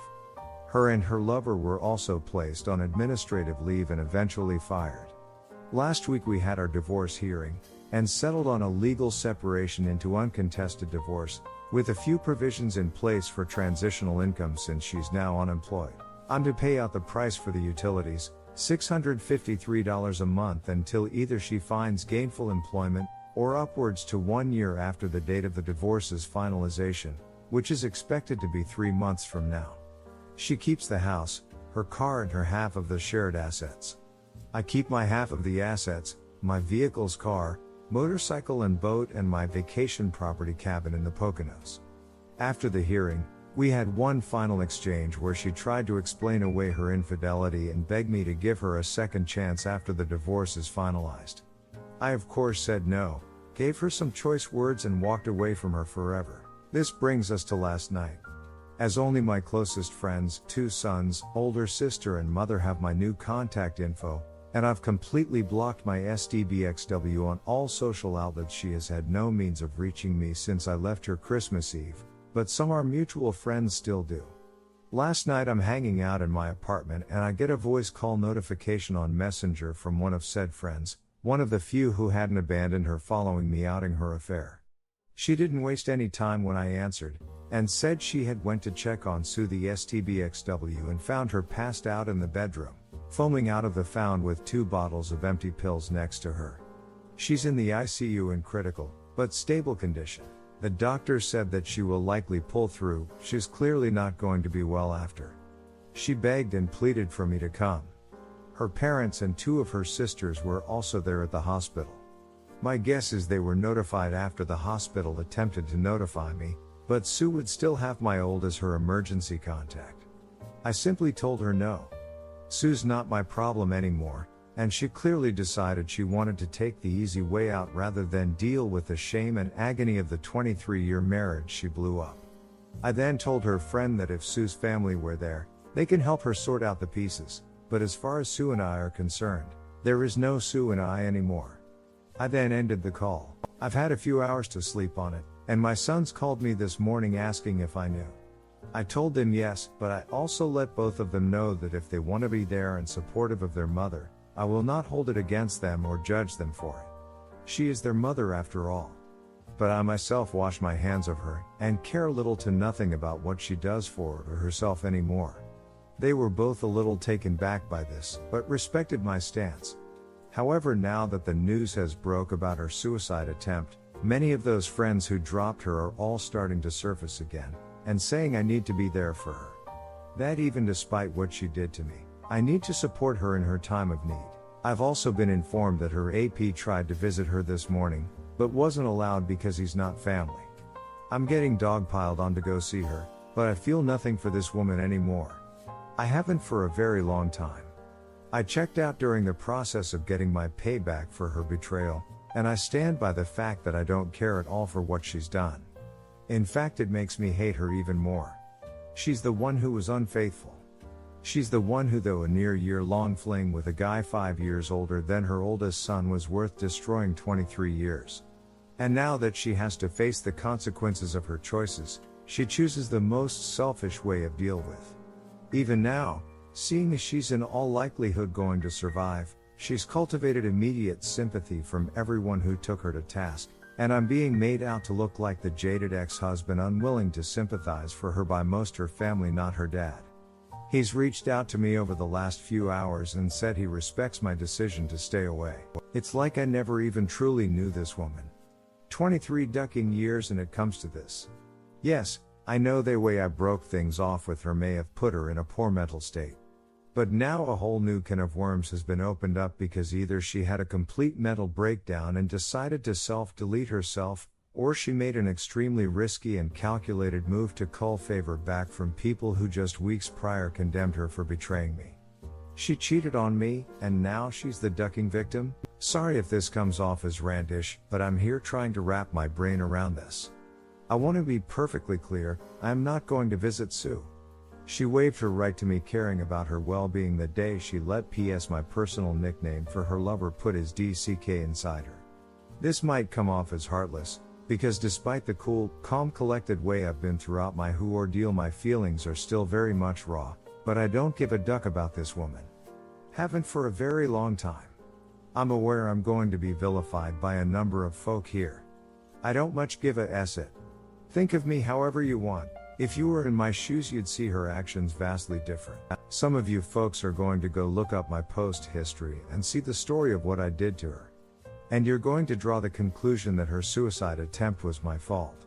Her and her lover were also placed on administrative leave and eventually fired. Last week we had our divorce hearing, and settled on a legal separation into uncontested divorce, with a few provisions in place for transitional income since she's now unemployed. I'm to pay out the price for the utilities, $653 a month, until either she finds gainful employment, or upwards to 1 year after the date of the divorce's finalization, which is expected to be 3 months from now. She keeps the house, her car and her half of the shared assets. I keep my half of the assets, my vehicle's car, motorcycle and boat, and my vacation property cabin in the Poconos. After the hearing, we had one final exchange where she tried to explain away her infidelity and begged me to give her a second chance after the divorce is finalized. I of course said no, gave her some choice words and walked away from her forever. This brings us to last night. As only my closest friends, 2 sons, older sister and mother have my new contact info, and I've completely blocked my STBXW on all social outlets. She has had no means of reaching me since I left her Christmas Eve, but some our mutual friends still do. Last night I'm hanging out in my apartment and I get a voice call notification on Messenger from one of said friends, one of the few who hadn't abandoned her following me outing her affair. She didn't waste any time when I answered, and said she had went to check on Sue the STBXW and found her passed out in the bedroom, foaming out of the found with 2 bottles of empty pills next to her. She's in the ICU in critical, but stable condition. The doctor said that she will likely pull through, she's clearly not going to be well after. She begged and pleaded for me to come. Her parents and 2 of her sisters were also there at the hospital. My guess is they were notified after the hospital attempted to notify me, but Sue would still have my old as her emergency contact. I simply told her no. Sue's not my problem anymore, and she clearly decided she wanted to take the easy way out rather than deal with the shame and agony of the 23-year marriage she blew up. I then told her friend that if Sue's family were there, they can help her sort out the pieces, but as far as Sue and I are concerned, there is no Sue and I anymore. I then ended the call. I've had a few hours to sleep on it, and my sons called me this morning asking if I knew. I told them yes, but I also let both of them know that if they want to be there and supportive of their mother, I will not hold it against them or judge them for it. She is their mother after all. But I myself wash my hands of her, and care little to nothing about what she does for or herself anymore. They were both a little taken back by this, but respected my stance. However, now that the news has broke about her suicide attempt, many of those friends who dropped her are all starting to surface again, and saying I need to be there for her. That even despite what she did to me, I need to support her in her time of need. I've also been informed that her AP tried to visit her this morning, but wasn't allowed because he's not family. I'm getting dogpiled on to go see her, but I feel nothing for this woman anymore. I haven't for a very long time. I checked out during the process of getting my payback for her betrayal, and I stand by the fact that I don't care at all for what she's done. In fact, it makes me hate her even more. She's the one who was unfaithful. She's the one who, though a near year-long fling with a guy 5 years older than her oldest son, was worth destroying 23 years. And now that she has to face the consequences of her choices, she chooses the most selfish way of deal with. Even now, seeing as she's in all likelihood going to survive, she's cultivated immediate sympathy from everyone who took her to task, and I'm being made out to look like the jaded ex-husband unwilling to sympathize for her by most her family, not her dad. He's reached out to me over the last few hours and said he respects my decision to stay away. It's like I never even truly knew this woman. 23 ducking years and it comes to this. Yes, I know the way I broke things off with her may have put her in a poor mental state. But now a whole new can of worms has been opened up because either she had a complete mental breakdown and decided to self-delete herself, or she made an extremely risky and calculated move to cull favor back from people who just weeks prior condemned her for betraying me. She cheated on me, and now she's the ducking victim? Sorry if this comes off as rantish, but I'm here trying to wrap my brain around this. I want to be perfectly clear, I am not going to visit Sue. She waived her right to me caring about her well-being the day she let PS, my personal nickname for her lover, put his DCK inside her. This might come off as heartless, because despite the cool, calm, collected way I've been throughout my who ordeal, my feelings are still very much raw, but I don't give a duck about this woman. Haven't for a very long time. I'm aware I'm going to be vilified by a number of folk here. I don't much give a s it. Think of me however you want. If you were in my shoes, you'd see her actions vastly different. Some of you folks are going to go look up my post history and see the story of what I did to her. And you're going to draw the conclusion that her suicide attempt was my fault.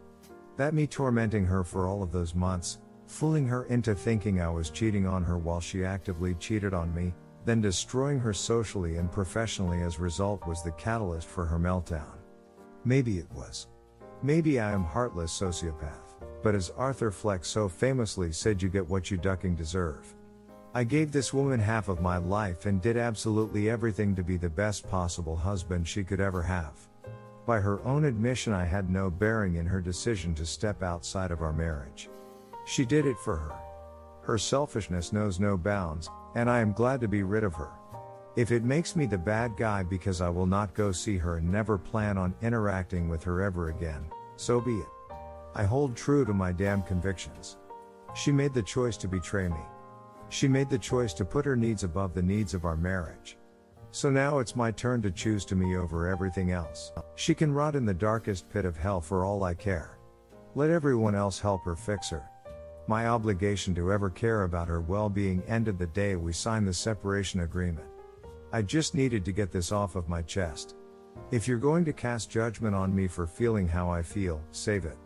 That me tormenting her for all of those months, fooling her into thinking I was cheating on her while she actively cheated on me, then destroying her socially and professionally as a result, was the catalyst for her meltdown. Maybe it was. Maybe I am heartless sociopath, but as Arthur Fleck so famously said, you get what you ducking deserve. I gave this woman half of my life and did absolutely everything to be the best possible husband she could ever have. By her own admission, I had no bearing in her decision to step outside of our marriage. She did it for her. Her selfishness knows no bounds, and I am glad to be rid of her. If it makes me the bad guy because I will not go see her and never plan on interacting with her ever again, so be it. I hold true to my damn convictions. She made the choice to betray me. She made the choice to put her needs above the needs of our marriage. So now it's my turn to choose to me over everything else. She can rot in the darkest pit of hell for all I care. Let everyone else help her fix her. My obligation to ever care about her well-being ended the day we signed the separation agreement. I just needed to get this off of my chest. If you're going to cast judgment on me for feeling how I feel, save it.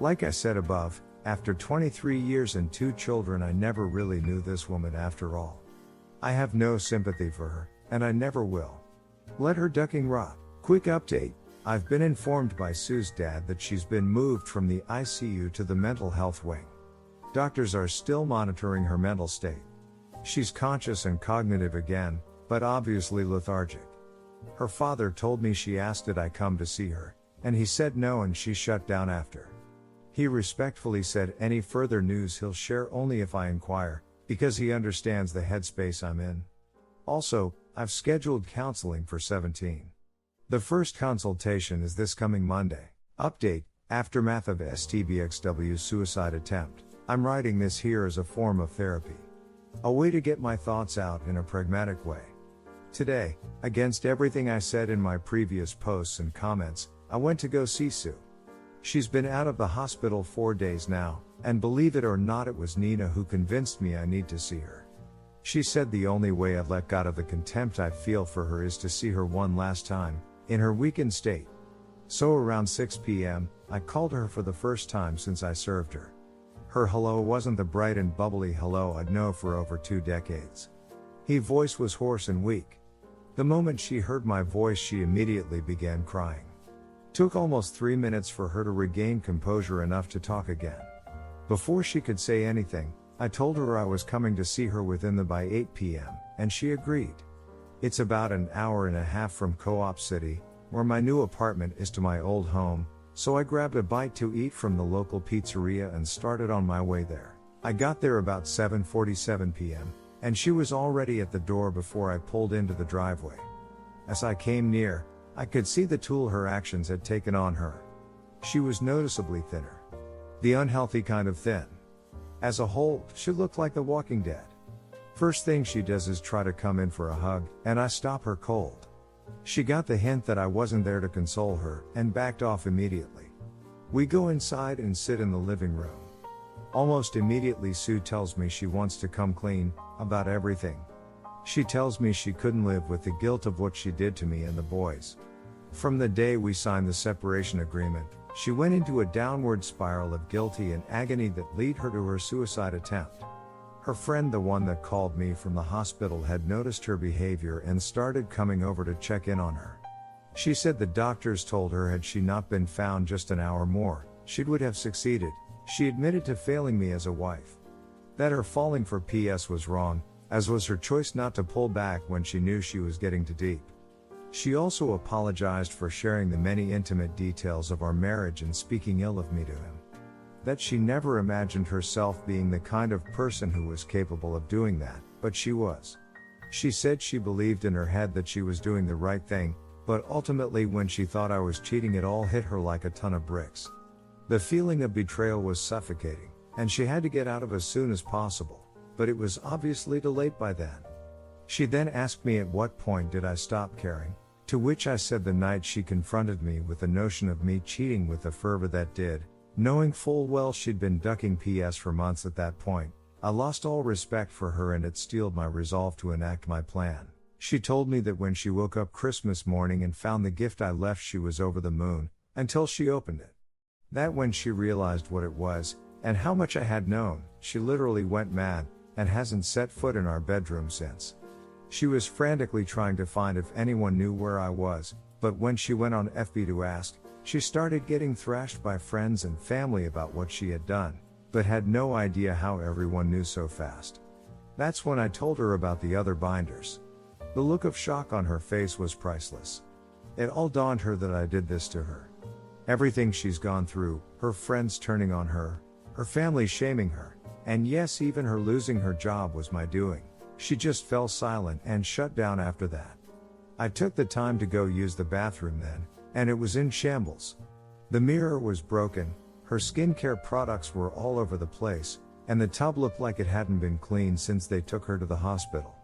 Like I said above, after 23 years and 2 children, I never really knew this woman after all. I have no sympathy for her, and I never will. Let her ducking rot. Quick update. I've been informed by Sue's dad that she's been moved from the ICU to the mental health wing. Doctors are still monitoring her mental state. She's conscious and cognitive again, but obviously lethargic. Her father told me she asked did I come to see her, and he said no, and she shut down after. He respectfully said any further news he'll share only if I inquire, because he understands the headspace I'm in. Also, I've scheduled counseling for 17. The first consultation is this coming Monday. Update, aftermath of STBXW's suicide attempt. I'm writing this here as a form of therapy. A way to get my thoughts out in a pragmatic way. Today, against everything I said in my previous posts and comments, I went to go see Sue. She's been out of the hospital 4 days now, and believe it or not, it was Nina who convinced me I need to see her. She said the only way I'd let go of the contempt I feel for her is to see her one last time, in her weakened state. So around 6 p.m., I called her for the first time since I served her. Her hello wasn't the bright and bubbly hello I'd known for over 2 decades. Her voice was hoarse and weak. The moment she heard my voice, she immediately began crying. Took almost 3 minutes for her to regain composure enough to talk again. Before she could say anything, I told her I was coming to see her by 8 p.m., and she agreed. It's about an hour and a half from Co-op City, where my new apartment is, to my old home, so I grabbed a bite to eat from the local pizzeria and started on my way there. I got there about 7:47 p.m., and she was already at the door before I pulled into the driveway. As I came near, I could see the toll her actions had taken on her. She was noticeably thinner. The unhealthy kind of thin. As a whole, she looked like The Walking Dead. First thing she does is try to come in for a hug, and I stop her cold. She got the hint that I wasn't there to console her, and backed off immediately. We go inside and sit in the living room. Almost immediately Sue tells me she wants to come clean about everything. She tells me she couldn't live with the guilt of what she did to me and the boys. From the day we signed the separation agreement, she went into a downward spiral of guilty and agony that led her to her suicide attempt. Her friend, the one that called me from the hospital, had noticed her behavior and started coming over to check in on her. She said the doctors told her had she not been found just an hour more, she would have succeeded. She admitted to failing me as a wife. That her falling for PS was wrong, as was her choice not to pull back when she knew she was getting too deep. She also apologized for sharing the many intimate details of our marriage and speaking ill of me to him. That she never imagined herself being the kind of person who was capable of doing that, but she was. She said she believed in her head that she was doing the right thing, but ultimately when she thought I was cheating, it all hit her like a ton of bricks. The feeling of betrayal was suffocating, and she had to get out of as soon as possible, but it was obviously too late by then. She then asked me at what point did I stop caring, to which I said the night she confronted me with the notion of me cheating with the fervor that did, knowing full well she'd been ducking PS for months at that point. I lost all respect for her, and it steeled my resolve to enact my plan. She told me that when she woke up Christmas morning and found the gift I left, she was over the moon, until she opened it. That when she realized what it was, and how much I had known, she literally went mad, and hasn't set foot in our bedroom since. She was frantically trying to find if anyone knew where I was, but when she went on FB to ask, she started getting thrashed by friends and family about what she had done, but had no idea how everyone knew so fast. That's when I told her about the other binders. The look of shock on her face was priceless. It all dawned her that I did this to her. Everything she's gone through, her friends turning on her, her family shaming her, and yes, even her losing her job was my doing. She just fell silent and shut down after that. I took the time to go use the bathroom then, and it was in shambles. The mirror was broken, her skincare products were all over the place, and the tub looked like it hadn't been cleaned since they took her to the hospital.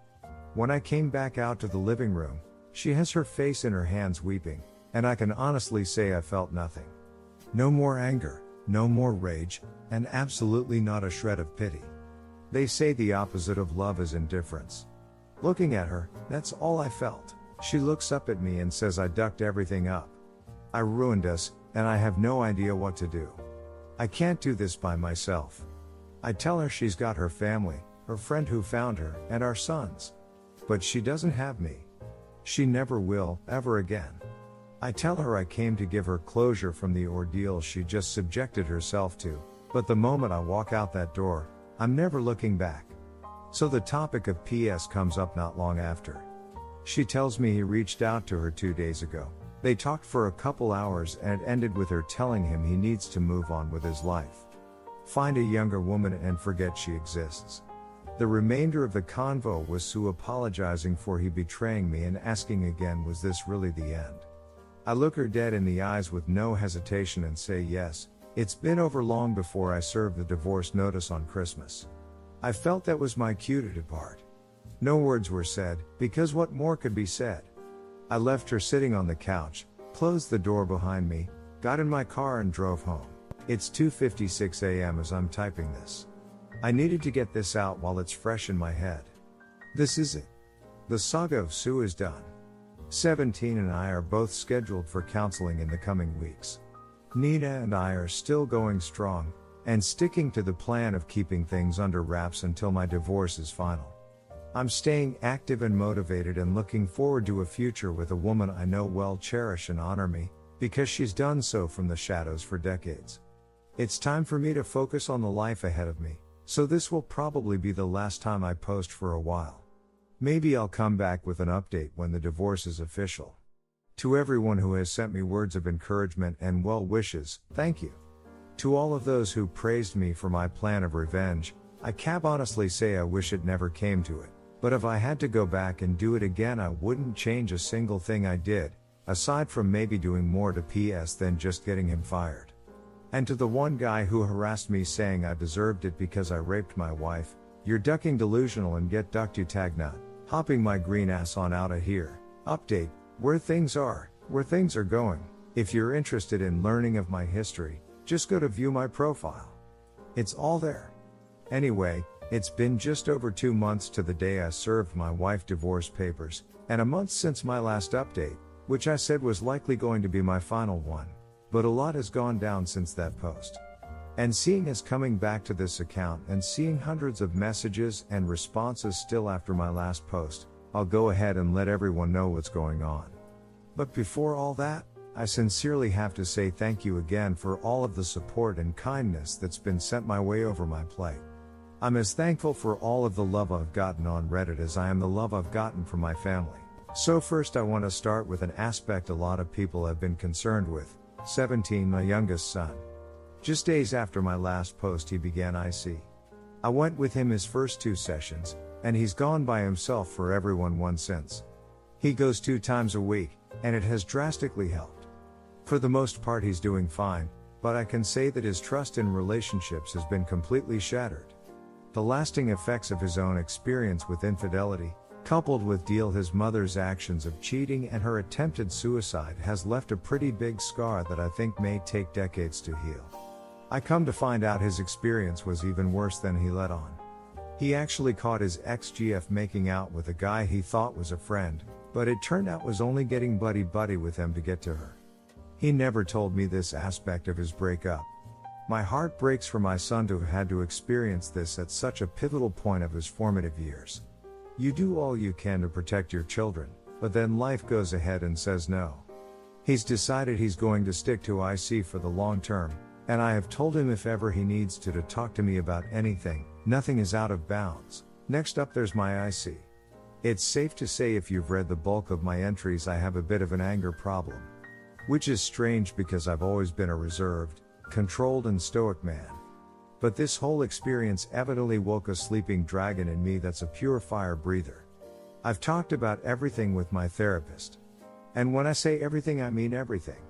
When I came back out to the living room, she has her face in her hands weeping, and I can honestly say I felt nothing. No more anger, no more rage, and absolutely not a shred of pity. They say the opposite of love is indifference. Looking at her, that's all I felt. She looks up at me and says I ducked everything up. I ruined us, and I have no idea what to do. I can't do this by myself. I tell her she's got her family, her friend who found her, and our sons. But she doesn't have me. She never will, ever again. I tell her I came to give her closure from the ordeal she just subjected herself to, but the moment I walk out that door, I'm never looking back. So the topic of PS comes up not long after. She tells me he reached out to her 2 days ago. They talked for a couple hours and it ended with her telling him he needs to move on with his life. Find a younger woman and forget she exists. The remainder of the convo was Sue apologizing for he betraying me and asking again, was this really the end? I look her dead in the eyes with no hesitation and say yes, it's been over long before I served the divorce notice on Christmas. I felt that was my cue to depart. No words were said, because what more could be said? I left her sitting on the couch, closed the door behind me, got in my car and drove home. It's 2:56 a.m. as I'm typing this. I needed to get this out while it's fresh in my head. This is it. The saga of Sue is done. 17 and I are both scheduled for counseling in the coming weeks. Nina and I are still going strong, and sticking to the plan of keeping things under wraps until my divorce is final. I'm staying active and motivated and looking forward to a future with a woman I know will cherish and honor me, because she's done so from the shadows for decades. It's time for me to focus on the life ahead of me, so this will probably be the last time I post for a while. Maybe I'll come back with an update when the divorce is official. To everyone who has sent me words of encouragement and well wishes, thank you. To all of those who praised me for my plan of revenge, I can honestly say I wish it never came to it. But if I had to go back and do it again, I wouldn't change a single thing I did, aside from maybe doing more to PS than just getting him fired. And to the one guy who harassed me saying I deserved it because I raped my wife, you're ducking delusional and get ducked, you tagnut. Hopping my green ass on out of here. Update, where things are going. If you're interested in learning of my history, just go to view my profile. It's all there. Anyway, it's been just over 2 months to the day I served my wife divorce papers, and a month since my last update, which I said was likely going to be my final one. But a lot has gone down since that post. And seeing as coming back to this account and seeing hundreds of messages and responses still after my last post, I'll go ahead and let everyone know what's going on. But before all that, I sincerely have to say thank you again for all of the support and kindness that's been sent my way over my plight. I'm as thankful for all of the love I've gotten on Reddit as I am the love I've gotten from my family. So first I want to start with an aspect a lot of people have been concerned with. 17, my youngest son. Just days after my last post he began IC. I went with him his first 2 sessions, and he's gone by himself for everyone one since. He goes 2 times a week, and it has drastically helped. For the most part he's doing fine, but I can say that his trust in relationships has been completely shattered. The lasting effects of his own experience with infidelity, coupled with his mother's actions of cheating and her attempted suicide, has left a pretty big scar that I think may take decades to heal. I come to find out his experience was even worse than he let on. He actually caught his ex-GF making out with a guy he thought was a friend, but it turned out was only getting buddy-buddy with him to get to her. He never told me this aspect of his breakup. My heart breaks for my son to have had to experience this at such a pivotal point of his formative years. You do all you can to protect your children, but then life goes ahead and says no. He's decided he's going to stick to IC for the long term, and I have told him if ever he needs to talk to me about anything, nothing is out of bounds. Next up there's my IC. It's safe to say if you've read the bulk of my entries I have a bit of an anger problem. Which is strange because I've always been a reserved, controlled and stoic man. But this whole experience evidently woke a sleeping dragon in me that's a pure fire breather. I've talked about everything with my therapist. And when I say everything I mean everything.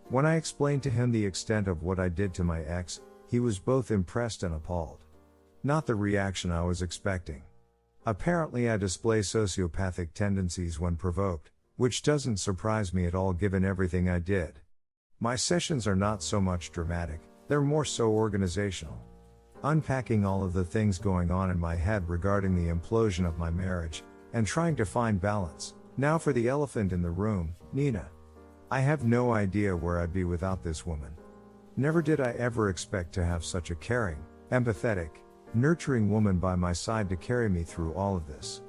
When I explained to him the extent of what I did to my ex, he was both impressed and appalled. Not the reaction I was expecting. Apparently I display sociopathic tendencies when provoked, which doesn't surprise me at all given everything I did. My sessions are not so much dramatic, they're more so organizational. Unpacking all of the things going on in my head regarding the implosion of my marriage, and trying to find balance, Now for the elephant in the room, Nina. I have no idea where I'd be without this woman. Never did I ever expect to have such a caring, empathetic, nurturing woman by my side to carry me through all of this.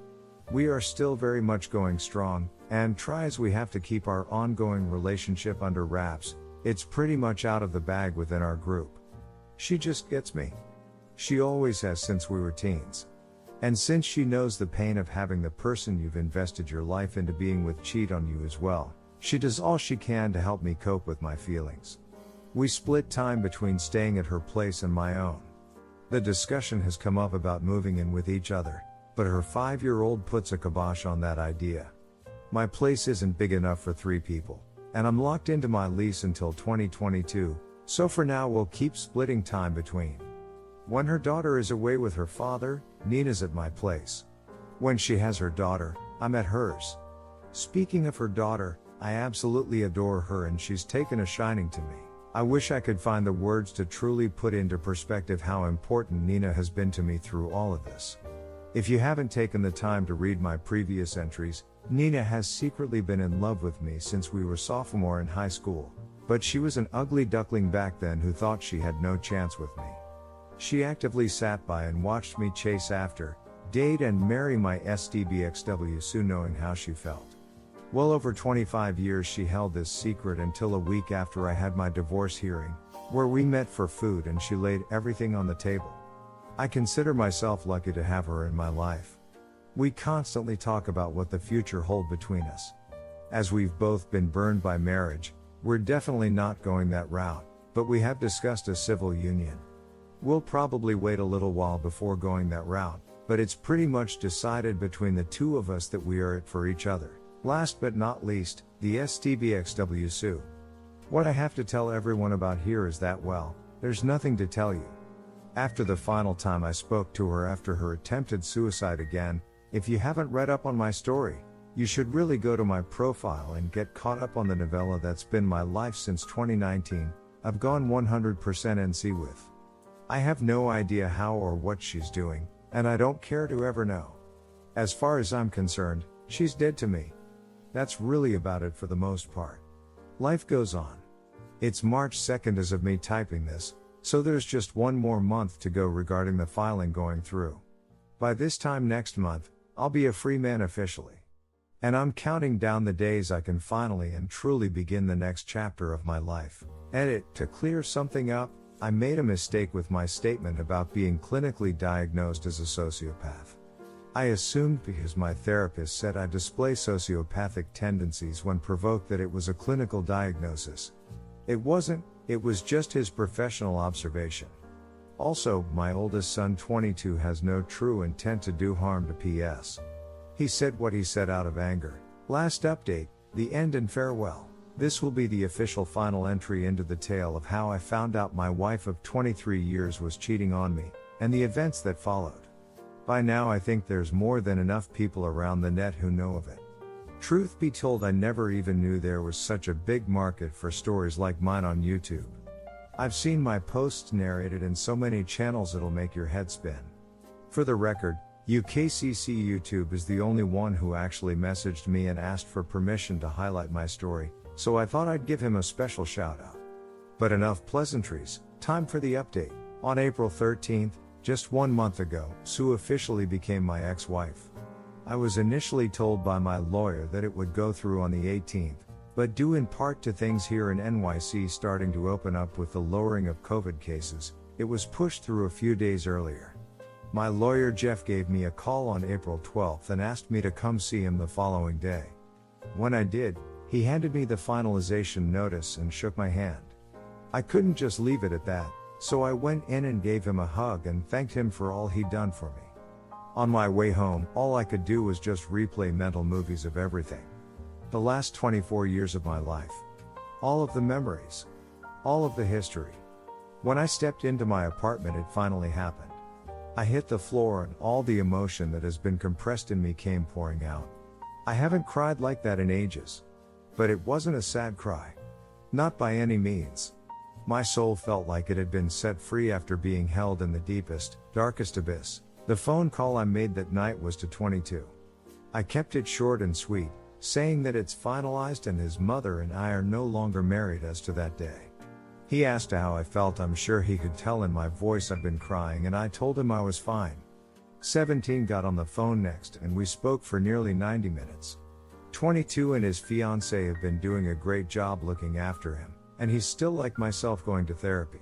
We are still very much going strong, and try as we have to keep our ongoing relationship under wraps, it's pretty much out of the bag within our group. She just gets me. She always has since we were teens. And since she knows the pain of having the person you've invested your life into being with cheat on you as well, she does all she can to help me cope with my feelings. We split time between staying at her place and my own. The discussion has come up about moving in with each other, but her 5-year-old puts a kibosh on that idea. My place isn't big enough for 3 people, and I'm locked into my lease until 2022, so for now we'll keep splitting time between. When her daughter is away with her father, Nina's at my place. When she has her daughter, I'm at hers. Speaking of her daughter, I absolutely adore her and she's taken a shining to me. I wish I could find the words to truly put into perspective how important Nina has been to me through all of this. If you haven't taken the time to read my previous entries, Nina has secretly been in love with me since we were sophomore in high school, but she was an ugly duckling back then who thought she had no chance with me. She actively sat by and watched me chase after, date and marry my SDBXW soon knowing how she felt. Well over 25 years she held this secret until a week after I had my divorce hearing, where we met for food and she laid everything on the table. I consider myself lucky to have her in my life. We constantly talk about what the future holds between us. As we've both been burned by marriage, we're definitely not going that route, but we have discussed a civil union. We'll probably wait a little while before going that route, but it's pretty much decided between the two of us that we are it for each other. Last but not least, the STBXW Sue. What I have to tell everyone about here is that, well, there's nothing to tell you. After the final time I spoke to her after her attempted suicide again, if you haven't read up on my story, you should really go to my profile and get caught up on the novella that's been my life since 2019, I've gone 100% NC with. I have no idea how or what she's doing, and I don't care to ever know. As far as I'm concerned, she's dead to me. That's really about it for the most part. Life goes on. It's March 2nd as of me typing this, so there's just one more month to go regarding the filing going through. By this time next month, I'll be a free man officially. And I'm counting down the days I can finally and truly begin the next chapter of my life. Edit: to clear something up, I made a mistake with my statement about being clinically diagnosed as a sociopath. I assumed because my therapist said I display sociopathic tendencies when provoked that it was a clinical diagnosis. It wasn't, it was just his professional observation. Also, my oldest son 22 has no true intent to do harm to PS. He said what he said out of anger. Last update, the end and farewell. This will be the official final entry into the tale of how I found out my wife of 23 years was cheating on me, and the events that followed. By now I think there's more than enough people around the net who know of it. Truth be told, I never even knew there was such a big market for stories like mine on YouTube. I've seen my posts narrated in so many channels it'll make your head spin. For the record, UKCC YouTube is the only one who actually messaged me and asked for permission to highlight my story, so I thought I'd give him a special shout out. But enough pleasantries, time for the update. On April 13th, just 1 month ago, Sue officially became my ex-wife. I was initially told by my lawyer that it would go through on the 18th, but due in part to things here in NYC starting to open up with the lowering of COVID cases, it was pushed through a few days earlier. My lawyer Jeff gave me a call on April 12th and asked me to come see him the following day. When I did, he handed me the finalization notice and shook my hand. I couldn't just leave it at that, so I went in and gave him a hug and thanked him for all he'd done for me. On my way home, all I could do was just replay mental movies of everything. The last 24 years of my life. All of the memories. All of the history. When I stepped into my apartment, it finally happened. I hit the floor and all the emotion that has been compressed in me came pouring out. I haven't cried like that in ages. But it wasn't a sad cry. Not by any means. My soul felt like it had been set free after being held in the deepest, darkest abyss. The phone call I made that night was to 22. I kept it short and sweet, saying that it's finalized and his mother and I are no longer married as to that day. He asked how I felt. I'm sure he could tell in my voice I've been crying, and I told him I was fine. 17 got on the phone next and we spoke for nearly 90 minutes. 22 and his fiancée have been doing a great job looking after him, and he's still like myself going to therapy.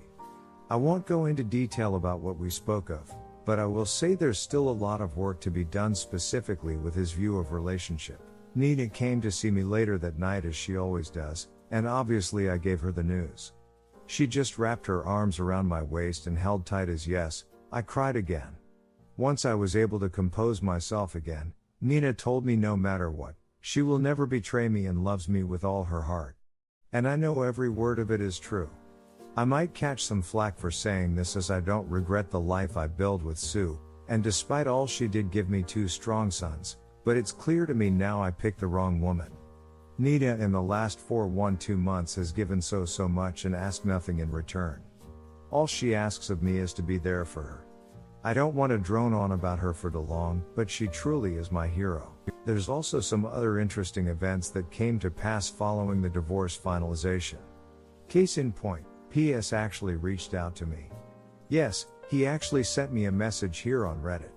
I won't go into detail about what we spoke of, but I will say there's still a lot of work to be done specifically with his view of relationship. Nina came to see me later that night as she always does, and obviously I gave her the news. She just wrapped her arms around my waist and held tight as yes, I cried again. Once I was able to compose myself again, Nina told me no matter what, she will never betray me and loves me with all her heart. And I know every word of it is true. I might catch some flack for saying this as I don't regret the life I built with Sue, and despite all she did give me 2 strong sons, but it's clear to me now I picked the wrong woman. Nina in the last 2 months has given so much and asked nothing in return. All she asks of me is to be there for her. I don't want to drone on about her for too long, but she truly is my hero. There's also some other interesting events that came to pass following the divorce finalization. Case in point, PS actually reached out to me. Yes, he actually sent me a message here on Reddit.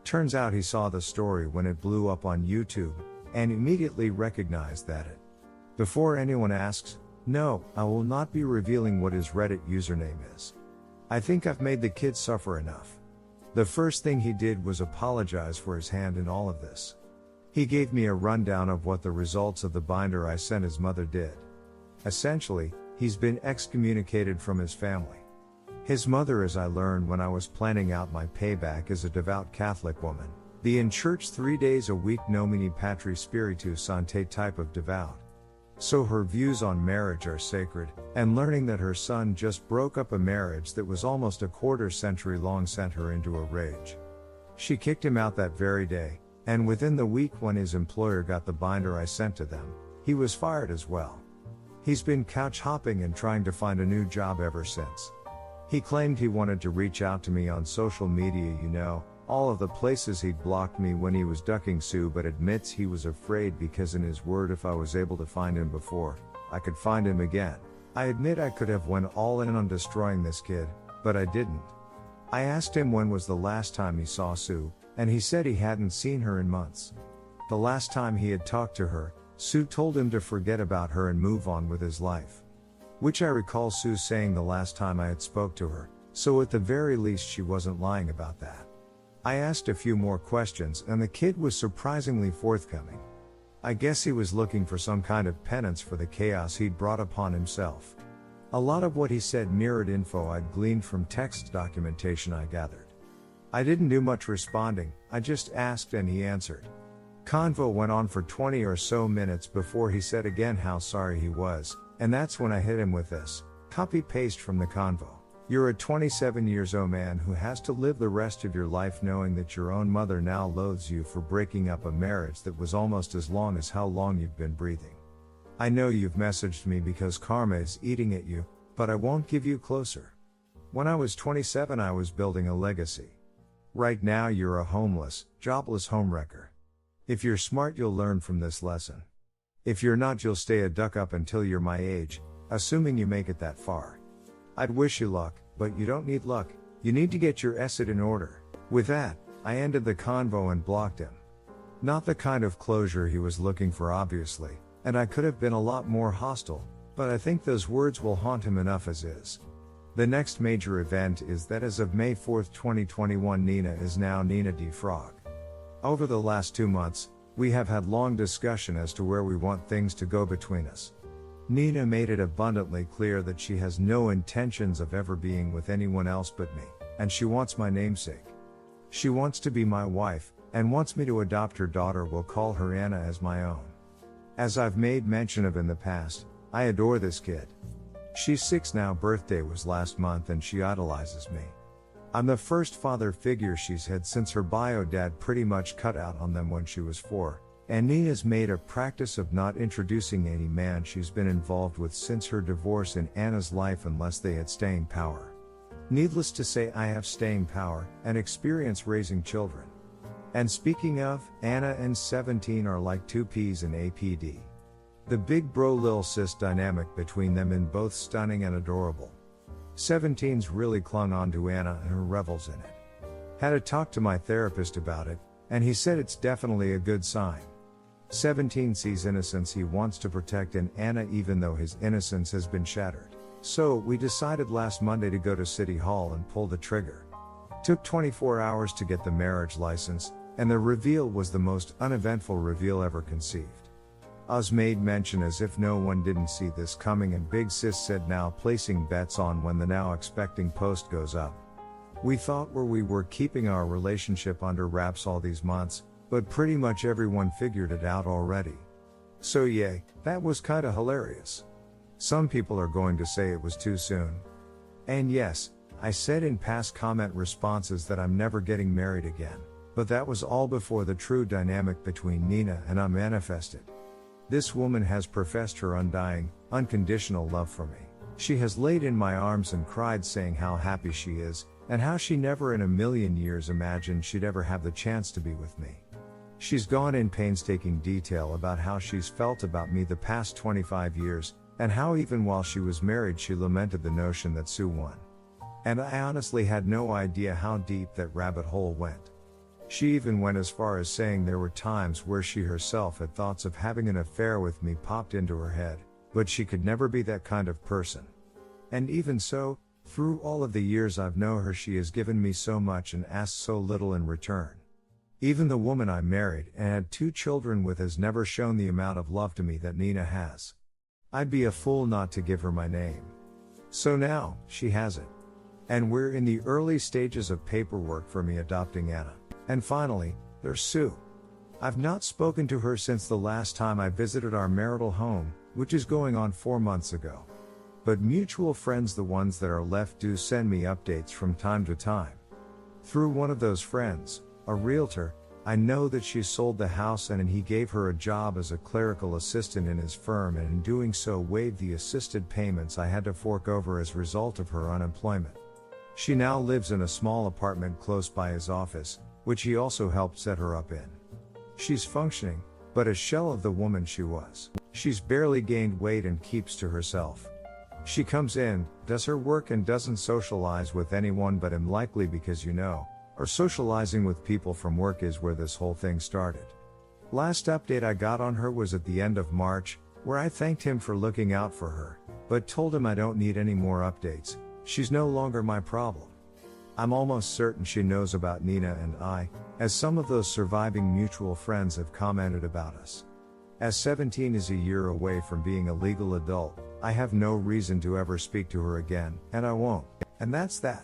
Turns out he saw the story when it blew up on YouTube, and immediately recognized that it. Before anyone asks, no, I will not be revealing what his Reddit username is. I think I've made the kid suffer enough. The first thing he did was apologize for his hand in all of this. He gave me a rundown of what the results of the binder I sent his mother did. Essentially, he's been excommunicated from his family. His mother, as I learned when I was planning out my payback, is a devout Catholic woman, the in church 3 days a week Nomine Patri Spiritus Sancte type of devout. So her views on marriage are sacred, and learning that her son just broke up a marriage that was almost a quarter-century long sent her into a rage. She kicked him out that very day, and within the week when his employer got the binder I sent to them, he was fired as well. He's been couch hopping and trying to find a new job ever since. He claimed he wanted to reach out to me on social media, all of the places he'd blocked me when he was ducking Sue, but admits he was afraid because in his word if I was able to find him before, I could find him again. I admit I could have went all in on destroying this kid, but I didn't. I asked him when was the last time he saw Sue, and he said he hadn't seen her in months. The last time he had talked to her, Sue told him to forget about her and move on with his life. Which I recall Sue saying the last time I had spoke to her, so at the very least she wasn't lying about that. I asked a few more questions and the kid was surprisingly forthcoming. I guess he was looking for some kind of penance for the chaos he'd brought upon himself. A lot of what he said mirrored info I'd gleaned from text documentation I gathered. I didn't do much responding, I just asked and he answered. Convo went on for 20 or so minutes before he said again how sorry he was, and that's when I hit him with this, copy-paste from the convo. You're a 27 years old man who has to live the rest of your life knowing that your own mother now loathes you for breaking up a marriage that was almost as long as how long you've been breathing. I know you've messaged me because karma is eating at you, but I won't give you closer. When I was 27 I was building a legacy. Right now you're a homeless, jobless homewrecker. If you're smart you'll learn from this lesson. If you're not you'll stay a duck up until you're my age, assuming you make it that far. I'd wish you luck, but you don't need luck, you need to get your essay in order. With that, I ended the convo and blocked him. Not the kind of closure he was looking for obviously, and I could have been a lot more hostile, but I think those words will haunt him enough as is. The next major event is that as of May 4, 2021 Nina is now Nina D. Frog. Over the last 2 months, we have had long discussion as to where we want things to go between us. Nina made it abundantly clear that she has no intentions of ever being with anyone else but me, and she wants my namesake. She wants to be my wife, and wants me to adopt her daughter. We'll call her Anna as my own. As I've made mention of in the past, I adore this kid. She's 6 now, birthday was last month, and she idolizes me. I'm the first father figure she's had since her bio dad pretty much cut out on them when she was 4. And Nina's made a practice of not introducing any man she's been involved with since her divorce in Anna's life unless they had staying power. Needless to say I have staying power and experience raising children. And speaking of, Anna and 17 are like two peas in APD. The big bro lil sis dynamic between them is both stunning and adorable. 17's really clung on to Anna and her revels in it. Had a talk to my therapist about it, and he said it's definitely a good sign. 17 sees innocence he wants to protect in Anna even though his innocence has been shattered. So, we decided last Monday to go to City Hall and pull the trigger. Took 24 hours to get the marriage license, and the reveal was the most uneventful reveal ever conceived. Oz made mention as if no one didn't see this coming, and Big Sis said now placing bets on when the now expecting post goes up. We thought we were keeping our relationship under wraps all these months, but pretty much everyone figured it out already. So yay, that was kinda hilarious. Some people are going to say it was too soon. And yes, I said in past comment responses that I'm never getting married again, but that was all before the true dynamic between Nina and I manifested. This woman has professed her undying, unconditional love for me. She has laid in my arms and cried saying how happy she is, and how she never in a million years imagined she'd ever have the chance to be with me. She's gone in painstaking detail about how she's felt about me the past 25 years, and how even while she was married she lamented the notion that Sue won. And I honestly had no idea how deep that rabbit hole went. She even went as far as saying there were times where she herself had thoughts of having an affair with me popped into her head, but she could never be that kind of person. And even so, through all of the years I've known her, she has given me so much and asked so little in return. Even the woman I married and had 2 children with has never shown the amount of love to me that Nina has. I'd be a fool not to give her my name. So now, she has it. And we're in the early stages of paperwork for me adopting Anna. And finally, there's Sue. I've not spoken to her since the last time I visited our marital home, which is going on 4 months ago. But mutual friends, the ones that are left, do send me updates from time to time. Through one of those friends, a realtor, I know that she sold the house and he gave her a job as a clerical assistant in his firm, and in doing so waived the assisted payments I had to fork over as a result of her unemployment. She now lives in a small apartment close by his office, which he also helped set her up in. She's functioning, but a shell of the woman she was. She's barely gained weight and keeps to herself. She comes in, does her work and doesn't socialize with anyone but him, likely because or socializing with people from work is where this whole thing started. Last update I got on her was at the end of March, where I thanked him for looking out for her, but told him I don't need any more updates, she's no longer my problem. I'm almost certain she knows about Nina and I, as some of those surviving mutual friends have commented about us. As 17 is a year away from being a legal adult, I have no reason to ever speak to her again, and I won't. And that's that.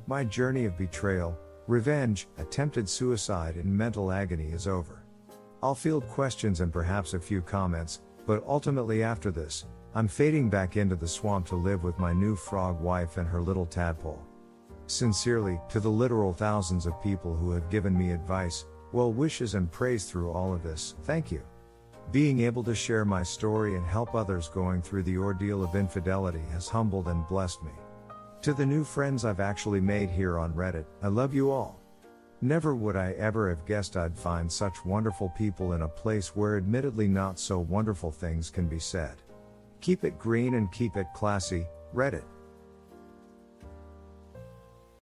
My journey of betrayal, revenge, attempted suicide and mental agony is over. I'll field questions and perhaps a few comments, but ultimately after this, I'm fading back into the swamp to live with my new frog wife and her little tadpole. Sincerely, to the literal thousands of people who have given me advice, well wishes and praise through all of this, thank you. Being able to share my story and help others going through the ordeal of infidelity has humbled and blessed me. To the new friends I've actually made here on Reddit, I love you all. Never would I ever have guessed I'd find such wonderful people in a place where admittedly not so wonderful things can be said. Keep it green and keep it classy, Reddit.